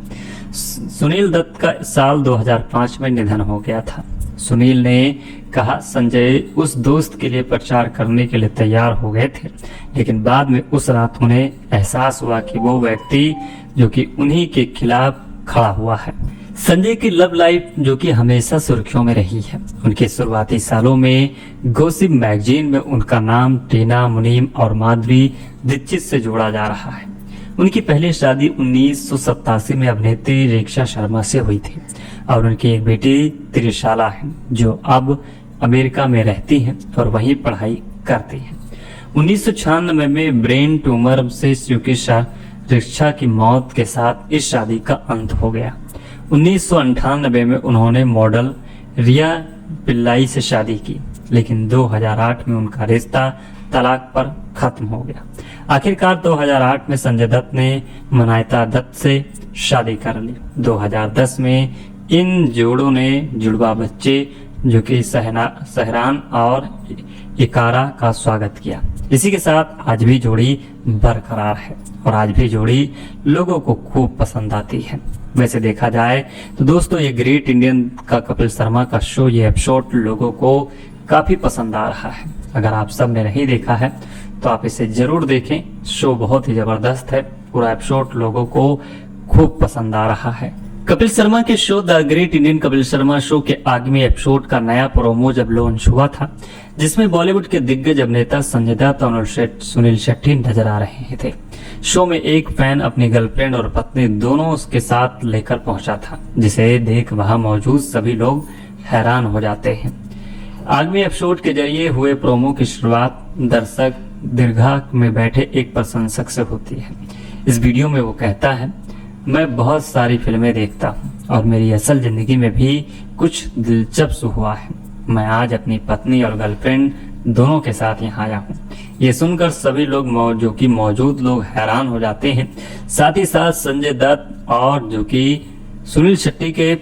सुनील दत्त का साल 2005 में निधन हो गया था। सुनील ने कहा संजय उस दोस्त के लिए प्रचार करने के लिए तैयार हो गए थे, लेकिन बाद में उस रात उन्हें एहसास हुआ कि वो व्यक्ति जो कि उन्हीं के खिलाफ खड़ा हुआ है। संजय की लव लाइफ जो कि हमेशा सुर्खियों में रही है। उनके शुरुआती सालों में गॉसिप मैगजीन में उनका नाम टीना मुनीम और माधुरी दीक्षित से जोड़ा जा रहा है। उनकी पहली शादी 1987 में अभिनेत्री रेखा शर्मा से हुई थी और उनकी एक बेटी त्रिशाला है जो अब अमेरिका में रहती है और वहीं पढ़ाई करती है। 1996 में ब्रेन ट्यूमर से चिकित्सा रेखा की मौत के साथ इस शादी का अंत हो गया। 1998 में उन्होंने मॉडल रिया पिल्लाई से शादी की, लेकिन 2008 में उनका रिश्ता तलाक पर खत्म हो गया। आखिरकार 2008 में संजय दत्त ने मनायता दत्त से शादी कर ली। 2010 में इन जोड़ों ने जुड़वा बच्चे जो कि सहरान और इकारा का स्वागत किया। इसी के साथ आज भी जोड़ी बरकरार है और आज भी जोड़ी लोगों को खूब पसंद आती है। वैसे देखा जाए तो दोस्तों ये ग्रेट इंडियन का कपिल शर्मा का शो, ये एपिसोड लोगों को काफी पसंद आ रहा है। अगर आप सब ने नहीं देखा है तो आप इसे जरूर देखें। शो बहुत ही जबरदस्त है, पूरा एपिसोड लोगों को खूब पसंद आ रहा है। कपिल शर्मा के show the great Indian Kapil Sharma show के आगामी एपिसोड का नया प्रोमो जब लॉन्च हुआ था, जिसमें बॉलीवुड के दिग्गज अभिनेता संजय दत्त और सुनील शेट्टी नजर आ रहे थे। शो में एक फैन अपनी गर्लफ्रेंड और पत्नी दोनों उसके साथ लेकर पहुंचा था, जिसे देख वहां मौजूद सभी लोग हैरान हो जाते हैं। आगामी एपिसोड के जरिए हुए प्रोमो की शुरुआत दर्शक दीर्घा में बैठे एक प्रशंसक से होती है। इस वीडियो में वो कहता है मैं बहुत सारी फिल्में देखता हूँ और मेरी असल जिंदगी में भी कुछ दिलचस्प हुआ है। मैं आज अपनी पत्नी और गर्लफ्रेंड दोनों के साथ यहाँ आया हूँ। ये सुनकर सभी लोग जो कि मौजूद लोग हैरान हो जाते हैं। साथ ही साथ संजय दत्त और जो कि सुनील शेट्टी के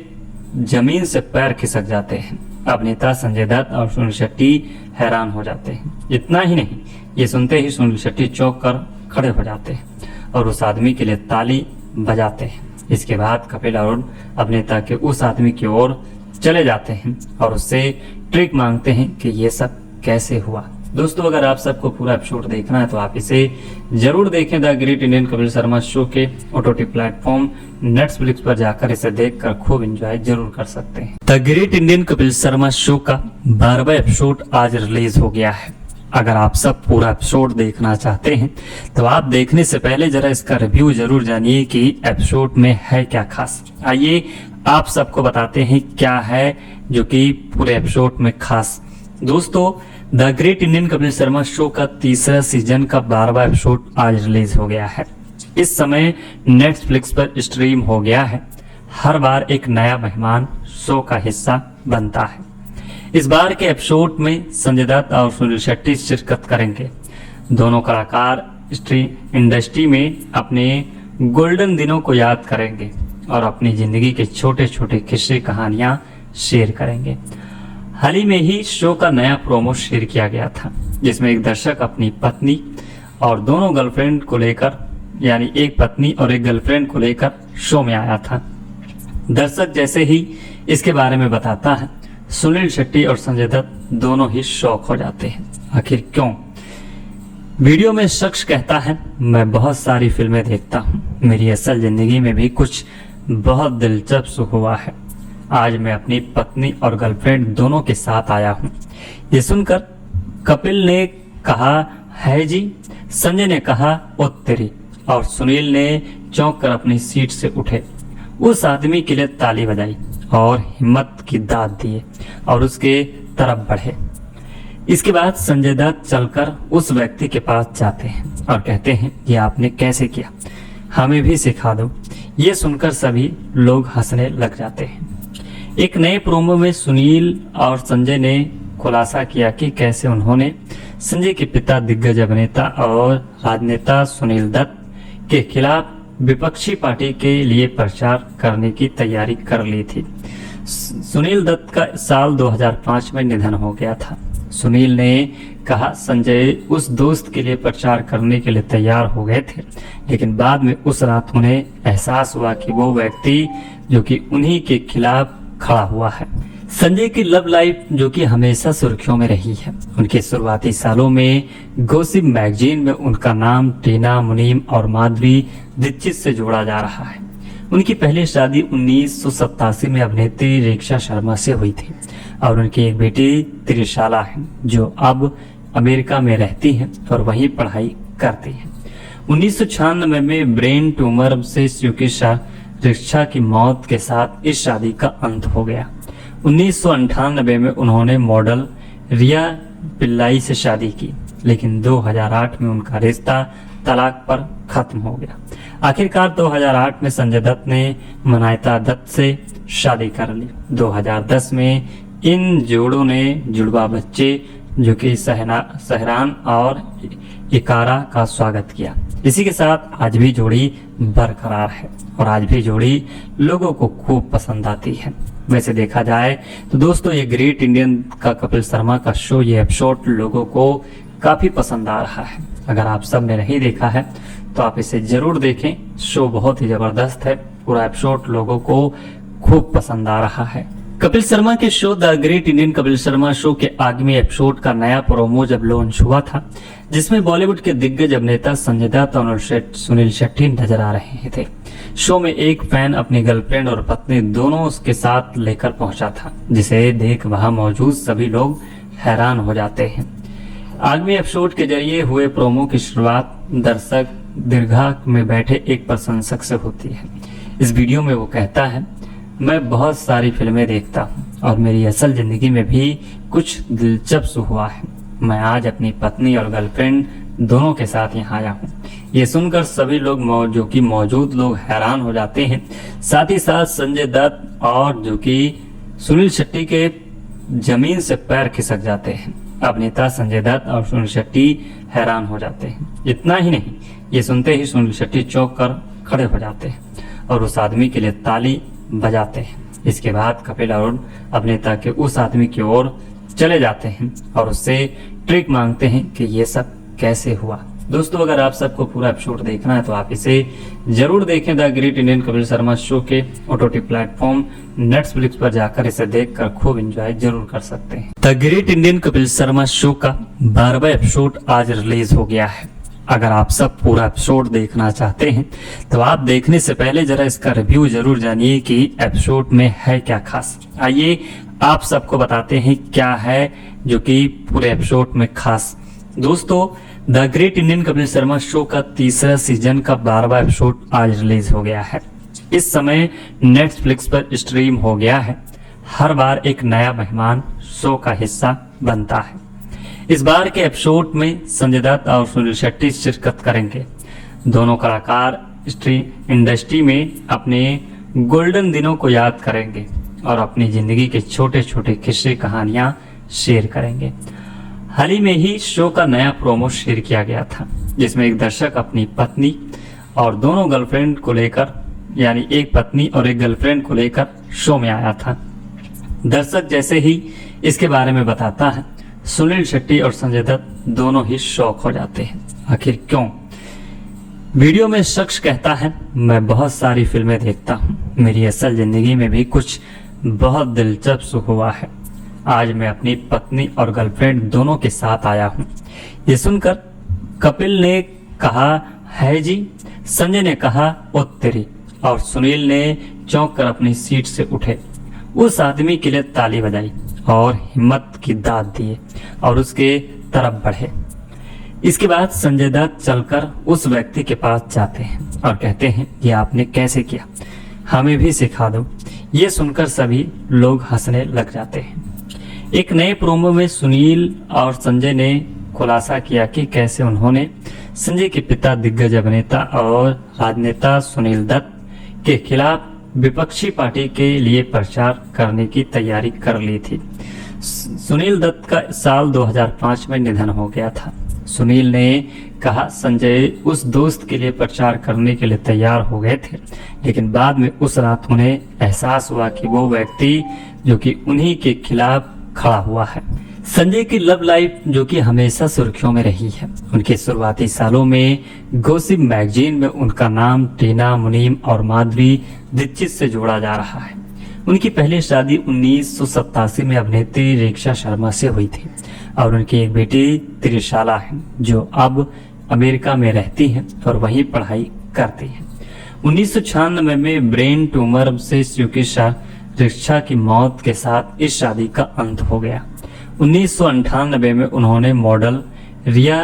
जमीन से पैर खिसक जाते हैं। अभिनेता संजय दत्त और सुनील शेट्टी हैरान हो जाते हैं। इतना ही नहीं, ये सुनते ही सुनील शेट्टी चौंक कर खड़े हो जाते हैं और उस आदमी के लिए ताली बजाते हैं। इसके बाद कपिल और अभिनेता के उस आदमी की ओर चले जाते हैं और उससे ट्रिक मांगते हैं कि ये सब कैसे हुआ। दोस्तों अगर आप सबको पूरा एपिसोड देखना है तो आप इसे जरूर देखें। The great Indian Kapil Sharma show के ओटीटी प्लेटफॉर्म नेटफ्लिक्स पर जाकर इसे देखकर खूब एंजॉय जरूर कर सकते हैं। The great Indian Kapil Sharma show का 12वां एपिसोड आज रिलीज हो गया है। अगर आप सब पूरा एपिसोड देखना चाहते हैं तो आप देखने से पहले जरा इसका रिव्यू जरूर जानिए कि एपिसोड में है क्या खास। आइए आप सबको बताते हैं क्या है जो कि पूरे एपिसोड में खास। दोस्तों the great Indian Kapil Sharma show का तीसरा सीजन का 12वां एपिसोड आज रिलीज हो गया है। इस समय नेटफ्लिक्स पर स्ट्रीम हो गया है। हर बार एक नया मेहमान शो का हिस्सा बनता है। इस बार के एपिसोड में संजय दत्त और सुनील शेट्टी शिरकत करेंगे। दोनों कलाकार इंडस्ट्री में अपने गोल्डन दिनों को याद करेंगे और अपनी जिंदगी के छोटे छोटे किस्से कहानियां शेयर करेंगे। हाल ही में ही शो का नया प्रोमो शेयर किया गया था जिसमें एक दर्शक अपनी पत्नी और दोनों गर्लफ्रेंड को लेकर यानी एक पत्नी और एक गर्लफ्रेंड को लेकर शो में आया था। दर्शक जैसे ही इसके बारे में बताता है सुनील शेट्टी और संजय दत्त दोनों ही शॉक हो जाते हैं। आखिर क्यों? वीडियो में शख्स कहता है मैं बहुत सारी फिल्में देखता हूँ, मेरी असल जिंदगी में भी कुछ बहुत दिलचस्प हुआ है। आज मैं अपनी पत्नी और गर्लफ्रेंड दोनों के साथ आया हूँ। ये सुनकर कपिल ने कहा है जी, संजय ने कहा ओ तेरी, और सुनील ने चौंक कर अपनी सीट से उठे। उस आदमी के लिए ताली बजाई और हिम्मत की दाद दिए और उसके तरफ बढ़े। इसके बाद संजय दत्त चलकर उस व्यक्ति के पास जाते हैं और कहते हैं ये आपने कैसे किया, हमें भी सिखा दो। ये सुनकर सभी लोग हंसने लग जाते हैं। एक नए प्रोमो में सुनील और संजय ने खुलासा किया कि कैसे उन्होंने संजय के पिता दिग्गज अभिनेता और राजनेता सुनील दत्त के खिलाफ विपक्षी पार्टी के लिए प्रचार करने की तैयारी कर ली थी। सुनील दत्त का साल 2005 में निधन हो गया था। सुनील ने कहा संजय उस दोस्त के लिए प्रचार करने के लिए तैयार हो गए थे, लेकिन बाद में उस रात उन्हें एहसास हुआ कि वो व्यक्ति जो कि उन्हीं के खिलाफ खड़ा हुआ है। संजय की लव लाइफ जो कि हमेशा सुर्खियों में रही है। उनके शुरुआती सालों में गॉसिप मैगजीन में उनका नाम टीना मुनीम और माधुरी दीक्षित से जोड़ा जा रहा है। उनकी पहली शादी 1987 में अभिनेत्री रेखा शर्मा से हुई थी और उनकी एक बेटी त्रिशाला है जो अब अमेरिका में रहती है और वहीं पढ़ाई करती है। 1996 में ब्रेन ट्यूमर से रेखा की मौत के साथ इस शादी का अंत हो गया। 1998 में उन्होंने मॉडल रिया पिल्लाई से शादी की, लेकिन 2008 में उनका रिश्ता तलाक पर खत्म हो गया। आखिरकार 2008 में संजय दत्त ने मनायता दत्त से शादी कर ली। 2010 में इन जोड़ों ने जुड़वा बच्चे जो कि सहरान और इकारा का स्वागत किया। इसी के साथ आज भी जोड़ी बरकरार है और आज भी जोड़ी लोगों को खूब पसंद आती है। वैसे देखा जाए तो दोस्तों ये ग्रेट इंडियन का कपिल शर्मा का शो, ये एपिसोड लोगों को काफी पसंद आ रहा है। अगर आप सब ने नहीं देखा है तो आप इसे जरूर देखें। शो बहुत ही जबरदस्त है, पूरा एपिसोड लोगों को खूब पसंद आ रहा है। कपिल शर्मा के show the great Indian Kapil Sharma show के आगामी एपिसोड का नया प्रोमो जब लॉन्च हुआ था, जिसमें बॉलीवुड के दिग्गज अभिनेता संजय दत्त और सुनील शेट्टी नजर आ रहे थे। शो में एक फैन अपनी गर्लफ्रेंड और पत्नी दोनों उसके साथ लेकर पहुंचा था, जिसे देख वहां मौजूद सभी लोग हैरान हो जाते हैं। आगामी एपिसोड के जरिए हुए प्रोमो की शुरुआत दर्शक दीर्घा में बैठे एक प्रशंसक से होती है। इस वीडियो में वो कहता है मैं बहुत सारी फिल्में देखता हूँ और मेरी असल जिंदगी में भी कुछ दिलचस्प हुआ है। मैं आज अपनी पत्नी और गर्लफ्रेंड दोनों के साथ यहाँ आया हूँ। ये सुनकर सभी लोग जो कि मौजूद लोग हैरान हो जाते हैं। साथ ही साथ संजय दत्त और जो कि सुनील शेट्टी के जमीन से पैर खिसक जाते हैं। अभिनेता संजय दत्त और सुनील शेट्टी हैरान हो जाते हैं। इतना ही नहीं, ये सुनते ही सुनील शेट्टी चौंक कर खड़े हो जाते हैं और उस आदमी के लिए ताली बजाते हैं। इसके बाद कपिल और अभिनेता के उस आदमी की ओर चले जाते हैं और उससे ट्रिक मांगते हैं कि ये सब कैसे हुआ। दोस्तों अगर आप सबको पूरा एपिसोड देखना है तो आप इसे जरूर देखें। The great Indian Kapil Sharma show के ओटीटी प्लेटफॉर्म नेटफ्लिक्स पर जाकर इसे देखकर खूब एंजॉय जरूर कर सकते हैं। The great Indian Kapil Sharma show का 12वां एपिसोड आज रिलीज हो गया है। अगर आप सब पूरा एपिसोड देखना चाहते हैं तो आप देखने से पहले जरा इसका रिव्यू जरूर जानिए कि एपिसोड में है क्या खास। आइए आप सबको बताते हैं क्या है जो कि पूरे एपिसोड में खास। दोस्तों the great Indian Kapil Sharma show का तीसरा सीजन का 12वां एपिसोड आज रिलीज हो गया है। इस समय नेटफ्लिक्स पर स्ट्रीम हो गया है। हर बार एक नया मेहमान शो का हिस्सा बनता है। इस बार के एपिसोड में संजय दत्त और सुनील शेट्टी शिरकत करेंगे। दोनों कलाकार इंडस्ट्री में अपने गोल्डन दिनों को याद करेंगे और अपनी जिंदगी के छोटे छोटे किस्से कहानियां शेयर करेंगे। हाल ही में ही शो का नया प्रोमो शेयर किया गया था जिसमें एक दर्शक अपनी पत्नी और दोनों गर्लफ्रेंड को लेकर यानी एक पत्नी और एक गर्लफ्रेंड को लेकर शो में आया था। दर्शक जैसे ही इसके बारे में बताता है सुनील शेट्टी और संजय दत्त दोनों ही शॉक हो जाते हैं। आखिर क्यों? वीडियो में शख्स कहता है मैं बहुत सारी फिल्में देखता हूँ, मेरी असल जिंदगी में भी कुछ बहुत दिलचस्प हुआ है। आज मैं अपनी पत्नी और गर्लफ्रेंड दोनों के साथ आया हूँ। ये सुनकर कपिल ने कहा है जी, संजय ने कहा ओ तेरी, और सुनील ने चौंक कर अपनी सीट से उठे, उस आदमी के लिए ताली बजाई और हिम्मत की दाद दिए और उसके तरफ बढ़े। इसके बाद संजय दत्त चलकर उस व्यक्ति के पास जाते हैं और कहते हैं ये आपने कैसे किया, हमें भी सिखा दो। ये सुनकर सभी लोग हंसने लग जाते हैं। एक नए प्रोमो में सुनील और संजय ने खुलासा किया कि कैसे उन्होंने संजय के पिता दिग्गज अभिनेता और राजनेता सुनील दत्त के खिलाफ विपक्षी पार्टी के लिए प्रचार करने की तैयारी कर ली थी। सुनील दत्त का साल 2005 में निधन हो गया था। सुनील ने कहा संजय उस दोस्त के लिए प्रचार करने के लिए तैयार हो गए थे, लेकिन बाद में उस रात उन्हें एहसास हुआ कि वो व्यक्ति जो कि उन्हीं के खिलाफ खड़ा हुआ है। संजय की लव लाइफ जो कि हमेशा सुर्खियों में रही है। उनके शुरुआती सालों में गॉसिप मैगजीन में उनका नाम टीना मुनीम और माधुरी दीक्षित से जोड़ा जा रहा है। उनकी पहली शादी 1987 में अभिनेत्री रेखा शर्मा से हुई थी और उनकी एक बेटी त्रिशाला है जो अब अमेरिका में रहती है और वहीं पढ़ाई करती है। 1996 में ब्रेन ट्यूमर से रेखा की मौत के साथ इस शादी का अंत हो गया। 1998 में उन्होंने मॉडल रिया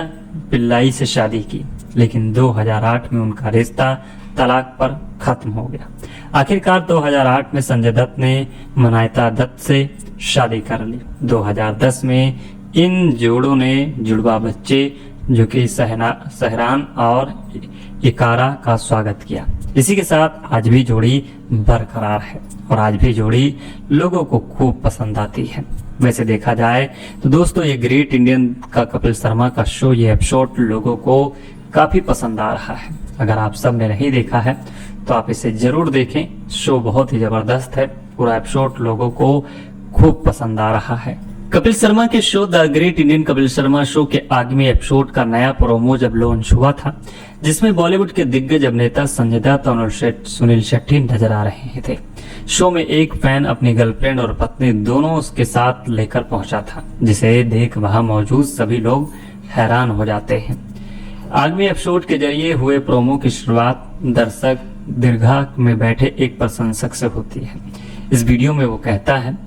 पिल्लाई से शादी की, लेकिन 2008 में उनका रिश्ता तलाक पर खत्म हो गया। आखिरकार 2008 में संजय दत्त ने मनायता दत्त से शादी कर ली। 2010 में इन जोड़ों ने जुड़वा बच्चे जो कि सहरान और इकारा का स्वागत किया। इसी के साथ आज भी जोड़ी बरकरार है और आज भी जोड़ी लोगों को खूब पसंद आती है। वैसे देखा जाए तो दोस्तों ये ग्रेट इंडियन का कपिल शर्मा का शो, ये एपिसोड लोगों को काफी पसंद आ रहा है। अगर आप सब ने नहीं देखा है तो आप इसे जरूर देखें। शो बहुत ही जबरदस्त है, पूरा एपिसोड लोगों को खूब पसंद आ रहा है। कपिल शर्मा के show the great Indian Kapil Sharma show के आगामी एपिसोड का नया प्रोमो जब लॉन्च हुआ था, जिसमें बॉलीवुड के दिग्गज अभिनेता संजय दत्त और सुनील शेट्टी नजर आ रहे थे। शो में एक फैन अपनी गर्लफ्रेंड और पत्नी दोनों उसके साथ लेकर पहुंचा था, जिसे देख वहां मौजूद सभी लोग हैरान हो जाते हैं। आगामी एपिसोड के जरिए हुए प्रोमो की शुरुआत दर्शक दीर्घा में बैठे एक प्रशंसक से होती है। इस वीडियो में वो कहता है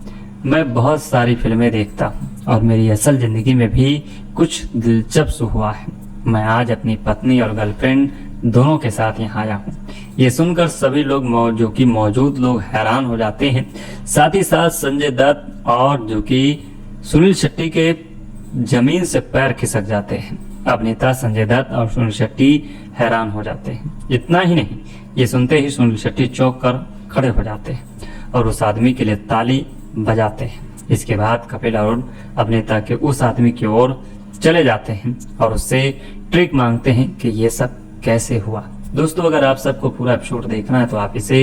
मैं बहुत सारी फिल्में देखता हूँ और मेरी असल जिंदगी में भी कुछ दिलचस्प हुआ है। मैं आज अपनी पत्नी और गर्लफ्रेंड दोनों के साथ यहाँ आया हूँ। ये सुनकर सभी लोग जो कि मौजूद लोग हैरान हो जाते हैं। साथ ही साथ संजय दत्त और जो कि सुनील शेट्टी के जमीन से पैर खिसक जाते हैं। अभिनेता संजय दत्त और सुनील शेट्टी हैरान हो जाते हैं। इतना ही नहीं, ये सुनते ही सुनील शेट्टी चौंक कर खड़े हो जाते हैं और उस आदमी के लिए ताली बजाते हैं। इसके बाद कपिल और अभिनेता के उस आदमी की ओर चले जाते हैं और उससे ट्रिक मांगते हैं कि ये सब कैसे हुआ। दोस्तों अगर आप सबको पूरा एपिसोड देखना है तो आप इसे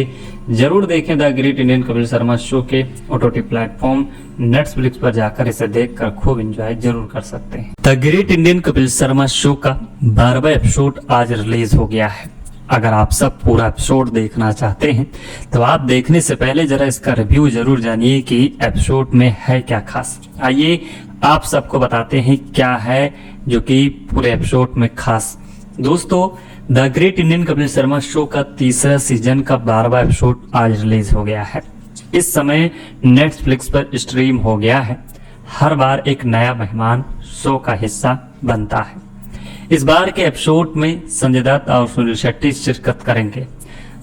जरूर देखें। The great Indian Kapil Sharma show के ओटीटी प्लेटफॉर्म नेटफ्लिक्स पर जाकर इसे देखकर खूब एंजॉय जरूर कर सकते हैं। The great Indian Kapil Sharma show का 12वां एपिसोड आज रिलीज हो गया है। अगर आप सब पूरा एपिसोड देखना चाहते हैं तो आप देखने से पहले जरा इसका रिव्यू जरूर जानिए कि एपिसोड में है क्या खास। आइए आप सबको बताते हैं क्या है जो कि पूरे एपिसोड में खास। दोस्तों the great Indian Kapil Sharma show का तीसरा सीजन का 12वां एपिसोड आज रिलीज हो गया है। इस समय नेटफ्लिक्स पर स्ट्रीम हो गया है। हर बार एक नया मेहमान शो का हिस्सा बनता है। इस बार के एपिसोड में संजय दत्त और सुनील शेट्टी शिरकत करेंगे।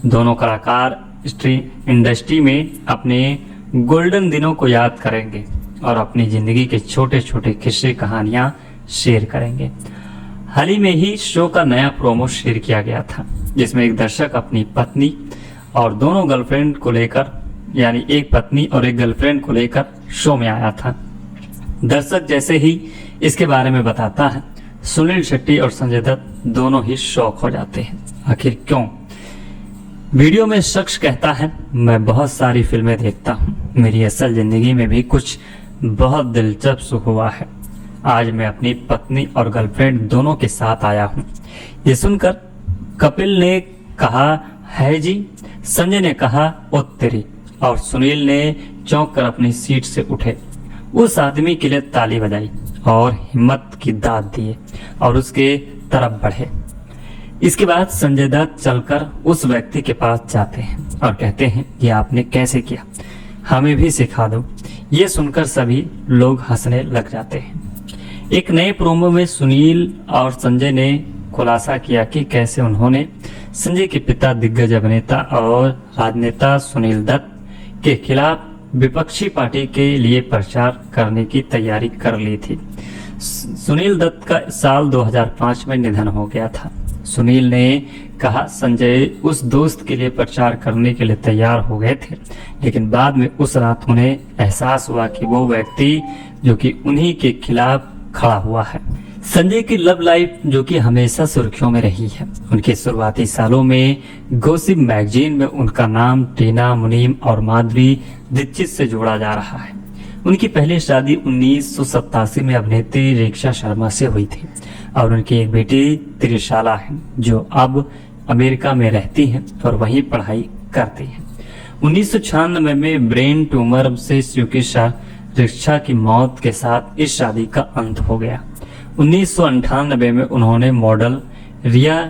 दोनों कलाकार इंडस्ट्री में अपने गोल्डन दिनों को याद करेंगे और अपनी जिंदगी के छोटे छोटे किस्से कहानियां शेयर करेंगे। हाल ही में ही शो का नया प्रोमो शेयर किया गया था जिसमें एक दर्शक अपनी पत्नी और दोनों गर्लफ्रेंड को लेकर यानी एक पत्नी और एक गर्लफ्रेंड को लेकर शो में आया था। दर्शक जैसे ही इसके बारे में बताता है सुनील शेट्टी और संजय दत्त दोनों ही शॉक हो जाते हैं। आखिर क्यों? वीडियो में शख्स कहता है मैं बहुत सारी फिल्में देखता हूँ, मेरी असल जिंदगी में भी कुछ बहुत दिलचस्प हुआ है। आज मैं अपनी पत्नी और गर्लफ्रेंड दोनों के साथ आया हूँ। ये सुनकर कपिल ने कहा है जी, संजय ने कहा ओ तेरी, और सुनील ने चौंक कर अपनी सीट से उठे। उस आदमी के लिए ताली बजाई और हिम्मत की दाद दिए और उसके तरफ बढ़े। इसके बाद संजय दत्त चलकर उस व्यक्ति के पास जाते हैं और कहते हैं ये आपने कैसे किया, हमें भी सिखा दो। ये सुनकर सभी लोग हंसने लग जाते हैं। एक नए प्रोमो में सुनील और संजय ने खुलासा किया कि कैसे उन्होंने संजय के पिता दिग्गज अभिनेता और राजनेता सुनील दत्त के खिलाफ विपक्षी पार्टी के लिए प्रचार करने की तैयारी कर ली थी। सुनील दत्त का साल 2005 में निधन हो गया था। सुनील ने कहा संजय उस दोस्त के लिए प्रचार करने के लिए तैयार हो गए थे, लेकिन बाद में उस रात उन्हें एहसास हुआ कि वो व्यक्ति जो कि उन्हीं के खिलाफ खड़ा हुआ है। संजय की लव लाइफ जो कि हमेशा सुर्खियों में रही है। उनके शुरुआती सालों में गॉसिप मैगजीन में उनका नाम टीना मुनीम और माधुरी दीक्षित से जोड़ा जा रहा है। उनकी पहली शादी 1987 में अभिनेत्री रेखा शर्मा से हुई थी और उनकी एक बेटी त्रिशाला है जो अब अमेरिका में रहती है और वहीं पढ़ाई करती है। 1996 में ब्रेन ट्यूमर से चिकित्सा रेखा की मौत के साथ इस शादी का अंत हो गया। 1998 में उन्होंने मॉडल रिया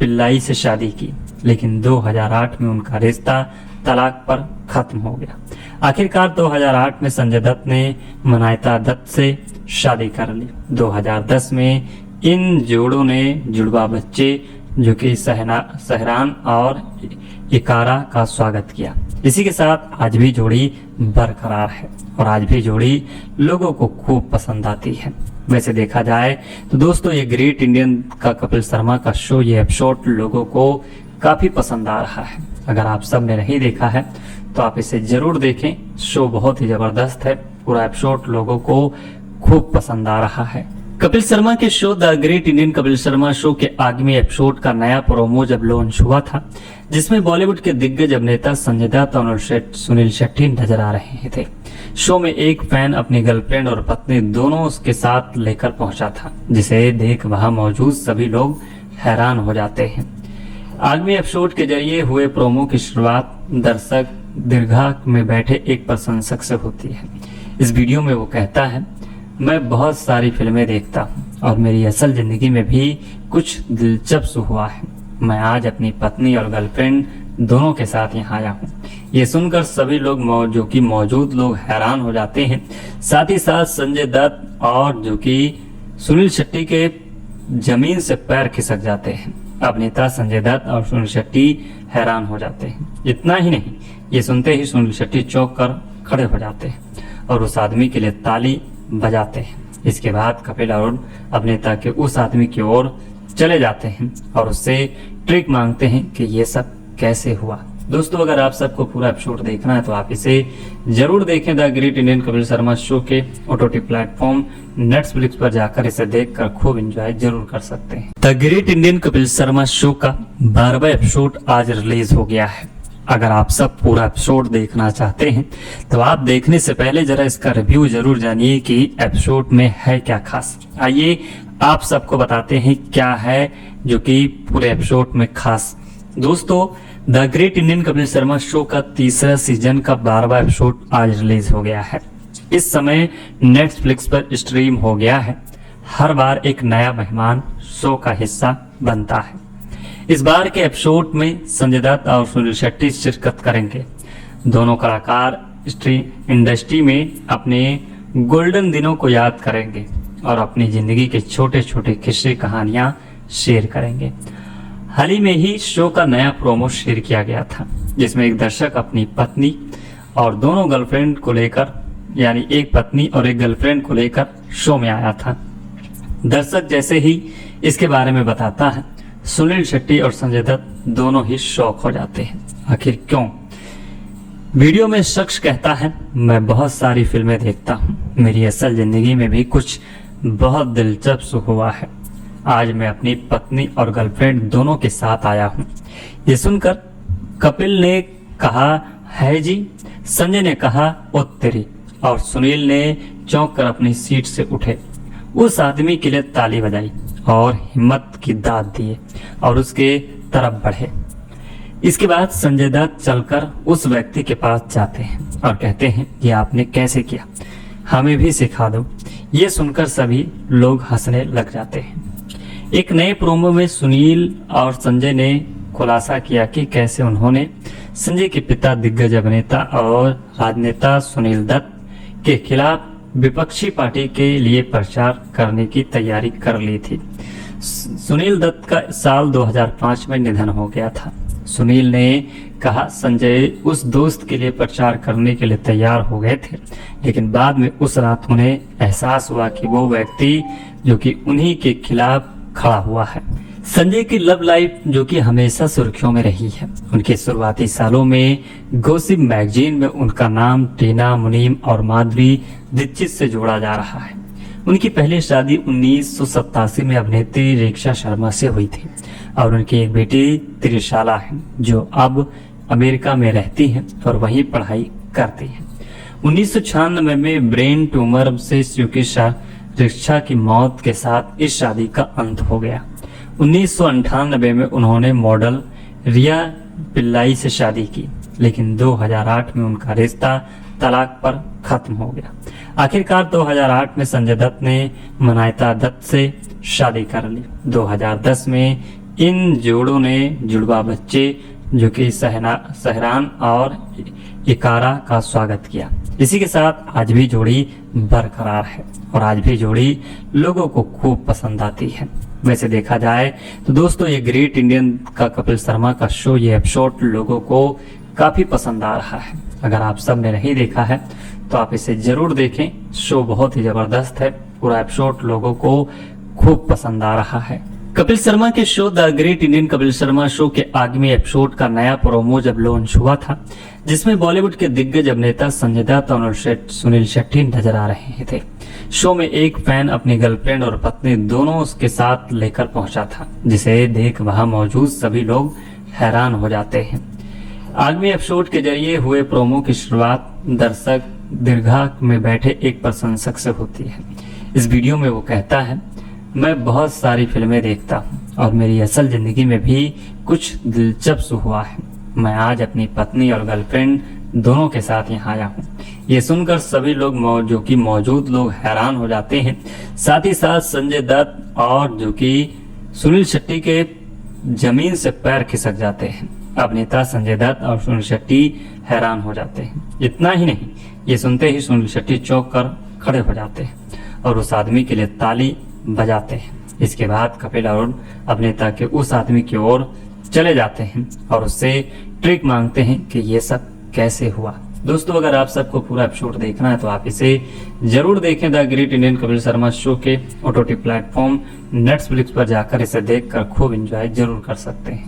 पिल्लाई से शादी की, लेकिन 2008 में उनका रिश्ता तलाक पर खत्म हो गया। आखिरकार 2008 में संजय दत्त ने मनायता दत्त से शादी कर ली। 2010 में इन जोड़ों ने जुड़वा बच्चे जो कि सहरान और इकारा का स्वागत किया। इसी के साथ आज भी जोड़ी बरकरार है और आज भी जोड़ी लोगों को खूब पसंद आती है। वैसे देखा जाए तो दोस्तों ये ग्रेट इंडियन का कपिल शर्मा का शो, ये एपिसोड लोगों को काफी पसंद आ रहा है। अगर आप सब ने नहीं देखा है तो आप इसे जरूर देखें। शो बहुत ही जबरदस्त है। पूरा एपिसोड लोगों को खूब पसंद आ रहा है। कपिल शर्मा के show the great Indian Kapil Sharma show के आगामी एपिसोड का नया प्रोमो जब लॉन्च हुआ था जिसमें बॉलीवुड के दिग्गज अभिनेता संजय दत्त और सुनील शेट्टी नजर आ रहे थे। शो में एक फैन अपनी गर्लफ्रेंड और पत्नी दोनों उसके साथ लेकर पहुंचा था, जिसे देख वहां मौजूद सभी लोग हैरान हो जाते हैं। आगामी एपिसोड के जरिए हुए प्रोमो की शुरुआत दर्शक दीर्घा में बैठे एक प्रशंसक से होती है। इस वीडियो में वो कहता है मैं बहुत सारी फिल्में देखता हूँ और मेरी असल जिंदगी में भी कुछ दिलचस्प हुआ है। मैं आज अपनी पत्नी और गर्लफ्रेंड दोनों के साथ यहाँ आया हूँ। ये सुनकर सभी लोग जो कि मौजूद लोग हैरान हो जाते हैं। साथ ही साथ संजय दत्त और जो कि सुनील शेट्टी के जमीन से पैर खिसक जाते हैं। अभिनेता संजय दत्त और सुनील शेट्टी हैरान हो जाते हैं। इतना ही नहीं, ये सुनते ही सुनील शेट्टी चौंक कर खड़े हो जाते हैं और उस आदमी के लिए ताली बजाते हैं। इसके बाद कपिल और अभिनेता के उस आदमी की ओर चले जाते हैं और उससे ट्रिक मांगते हैं कि ये सब कैसे हुआ। दोस्तों अगर आप सबको पूरा एपिसोड देखना है तो आप इसे जरूर देखें। The great Indian Kapil Sharma show के ओटीटी प्लेटफॉर्म नेटफ्लिक्स पर जाकर इसे देखकर खूब एंजॉय जरूर कर सकते हैं। The great Indian Kapil Sharma show का 12वां एपिसोड आज रिलीज हो गया है। अगर आप सब पूरा एपिसोड देखना चाहते हैं तो आप देखने से पहले जरा इसका रिव्यू जरूर जानिए कि एपिसोड में है क्या खास। आइए आप सबको बताते हैं क्या है जो कि पूरे एपिसोड में खास। दोस्तों the great Indian Kapil Sharma show का तीसरा सीजन का 12वां एपिसोड आज रिलीज हो गया है। इस समय नेटफ्लिक्स पर स्ट्रीम हो गया है। हर बार एक नया मेहमान शो का हिस्सा बनता है। इस बार के एपिसोड में संजय दत्त और सुनील शेट्टी शिरकत करेंगे। दोनों कलाकार इंडस्ट्री में अपने गोल्डन दिनों को याद करेंगे और अपनी जिंदगी के छोटे छोटे किस्से कहानियां शेयर करेंगे। हाल ही में ही शो का नया प्रोमो शेयर किया गया था जिसमें एक दर्शक अपनी पत्नी और दोनों गर्लफ्रेंड को लेकर यानी एक पत्नी और एक गर्लफ्रेंड को लेकर शो में आया था। दर्शक जैसे ही इसके बारे में बताता है सुनील शेट्टी और संजय दत्त दोनों ही शॉक हो जाते हैं। आखिर क्यों? वीडियो में शख्स कहता है मैं बहुत सारी फिल्में देखता हूँ, मेरी असल जिंदगी में भी कुछ बहुत दिलचस्प हुआ है। आज मैं अपनी पत्नी और गर्लफ्रेंड दोनों के साथ आया हूँ। ये सुनकर कपिल ने कहा है जी, संजय ने कहा ओ तेरी, और सुनील ने चौंक कर अपनी सीट से उठे, उस आदमी के लिए ताली बजाई और हिम्मत की दाद दिए और उसके तरफ बढ़े। इसके बाद संजय दत्त चलकर उस व्यक्ति के पास जाते हैं और कहते हैं ये आपने कैसे किया, हमें भी सिखा दो। ये सुनकर सभी लोग हंसने लग जाते हैं। एक नए प्रोमो में सुनील और संजय ने खुलासा किया कि कैसे उन्होंने संजय के पिता दिग्गज अभिनेता और राजनेता सुनील दत्त के खिलाफ विपक्षी पार्टी के लिए प्रचार करने की तैयारी कर ली थी। सुनील दत्त का साल 2005 में निधन हो गया था। सुनील ने कहा संजय उस दोस्त के लिए प्रचार करने के लिए तैयार हो गए थे, लेकिन बाद में उस रात उन्हें एहसास हुआ कि वो व्यक्ति जो कि उन्हीं के खिलाफ खड़ा हुआ है। संजय की लव लाइफ जो कि हमेशा सुर्खियों में रही है। उनके शुरुआती सालों में गॉसिप मैगजीन में उनका नाम टीना मुनीम और माधुरी दीक्षित से जोड़ा जा रहा है। उनकी पहली शादी 1987 में अभिनेत्री रेखा शर्मा से हुई थी और उनकी एक बेटी त्रिशाला है जो अब अमेरिका में रहती है और वहीं पढ़ाई करती है। 1996 में ब्रेन ट्यूमर से रेखा की मौत के साथ इस शादी का अंत हो गया। 1998 में उन्होंने मॉडल रिया पिल्लाई से शादी की, लेकिन 2008 में उनका रिश्ता तलाक पर खत्म हो गया। आखिरकार 2008 में संजय दत्त ने मनायता दत्त से शादी कर ली। 2010 में इन जोड़ों ने जुड़वा बच्चे जो कि सहरान और इकारा का स्वागत किया। इसी के साथ आज भी जोड़ी बरकरार है और आज भी जोड़ी लोगों को खूब पसंद आती है। वैसे देखा जाए तो दोस्तों ये ग्रेट इंडियन का कपिल शर्मा का शो, ये एपिसोड लोगों को काफी पसंद आ रहा है। अगर आप सब ने नहीं देखा है तो आप इसे जरूर देखें। शो बहुत ही जबरदस्त है, पूरा एपिसोड लोगों को खूब पसंद आ रहा है। कपिल शर्मा के show the great Indian Kapil Sharma show के आगामी एपिसोड का नया प्रोमो जब लॉन्च हुआ था, जिसमें बॉलीवुड के दिग्गज अभिनेता संजय दत्त और सुनील शेट्टी नजर आ रहे थे। शो में एक फैन अपनी गर्लफ्रेंड और पत्नी दोनों उसके साथ लेकर पहुंचा था, जिसे देख वहां मौजूद सभी लोग हैरान हो जाते हैं। आगामी एपिसोड के जरिए हुए प्रोमो की शुरुआत दर्शक दीर्घा में बैठे एक प्रशंसक से होती है। इस वीडियो में वो कहता है मैं बहुत सारी फिल्में देखता हूँ और मेरी असल जिंदगी में भी कुछ दिलचस्प हुआ है। मैं आज अपनी पत्नी और गर्लफ्रेंड दोनों के साथ यहाँ आया हूँ। ये सुनकर सभी लोग जो कि मौजूद लोग हैरान हो जाते हैं। साथ ही साथ संजय दत्त और जो कि सुनील शेट्टी के जमीन से पैर खिसक जाते हैं। अभिनेता संजय दत्त और सुनील शेट्टी हैरान हो जाते हैं। इतना ही नहीं, ये सुनते ही सुनील शेट्टी चौंक कर खड़े हो जाते हैं और उस आदमी के लिए ताली बजाते हैं। इसके बाद कपिल और अभिनेता के उस आदमी की ओर चले जाते हैं और उससे ट्रिक मांगते हैं कि ये सब कैसे हुआ। दोस्तों अगर आप सबको पूरा एपिसोड देखना है तो आप इसे जरूर देखें। The great Indian Kapil Sharma show के ओटीटी प्लेटफॉर्म नेटफ्लिक्स पर जाकर इसे देखकर खूब एंजॉय जरूर कर सकते हैं।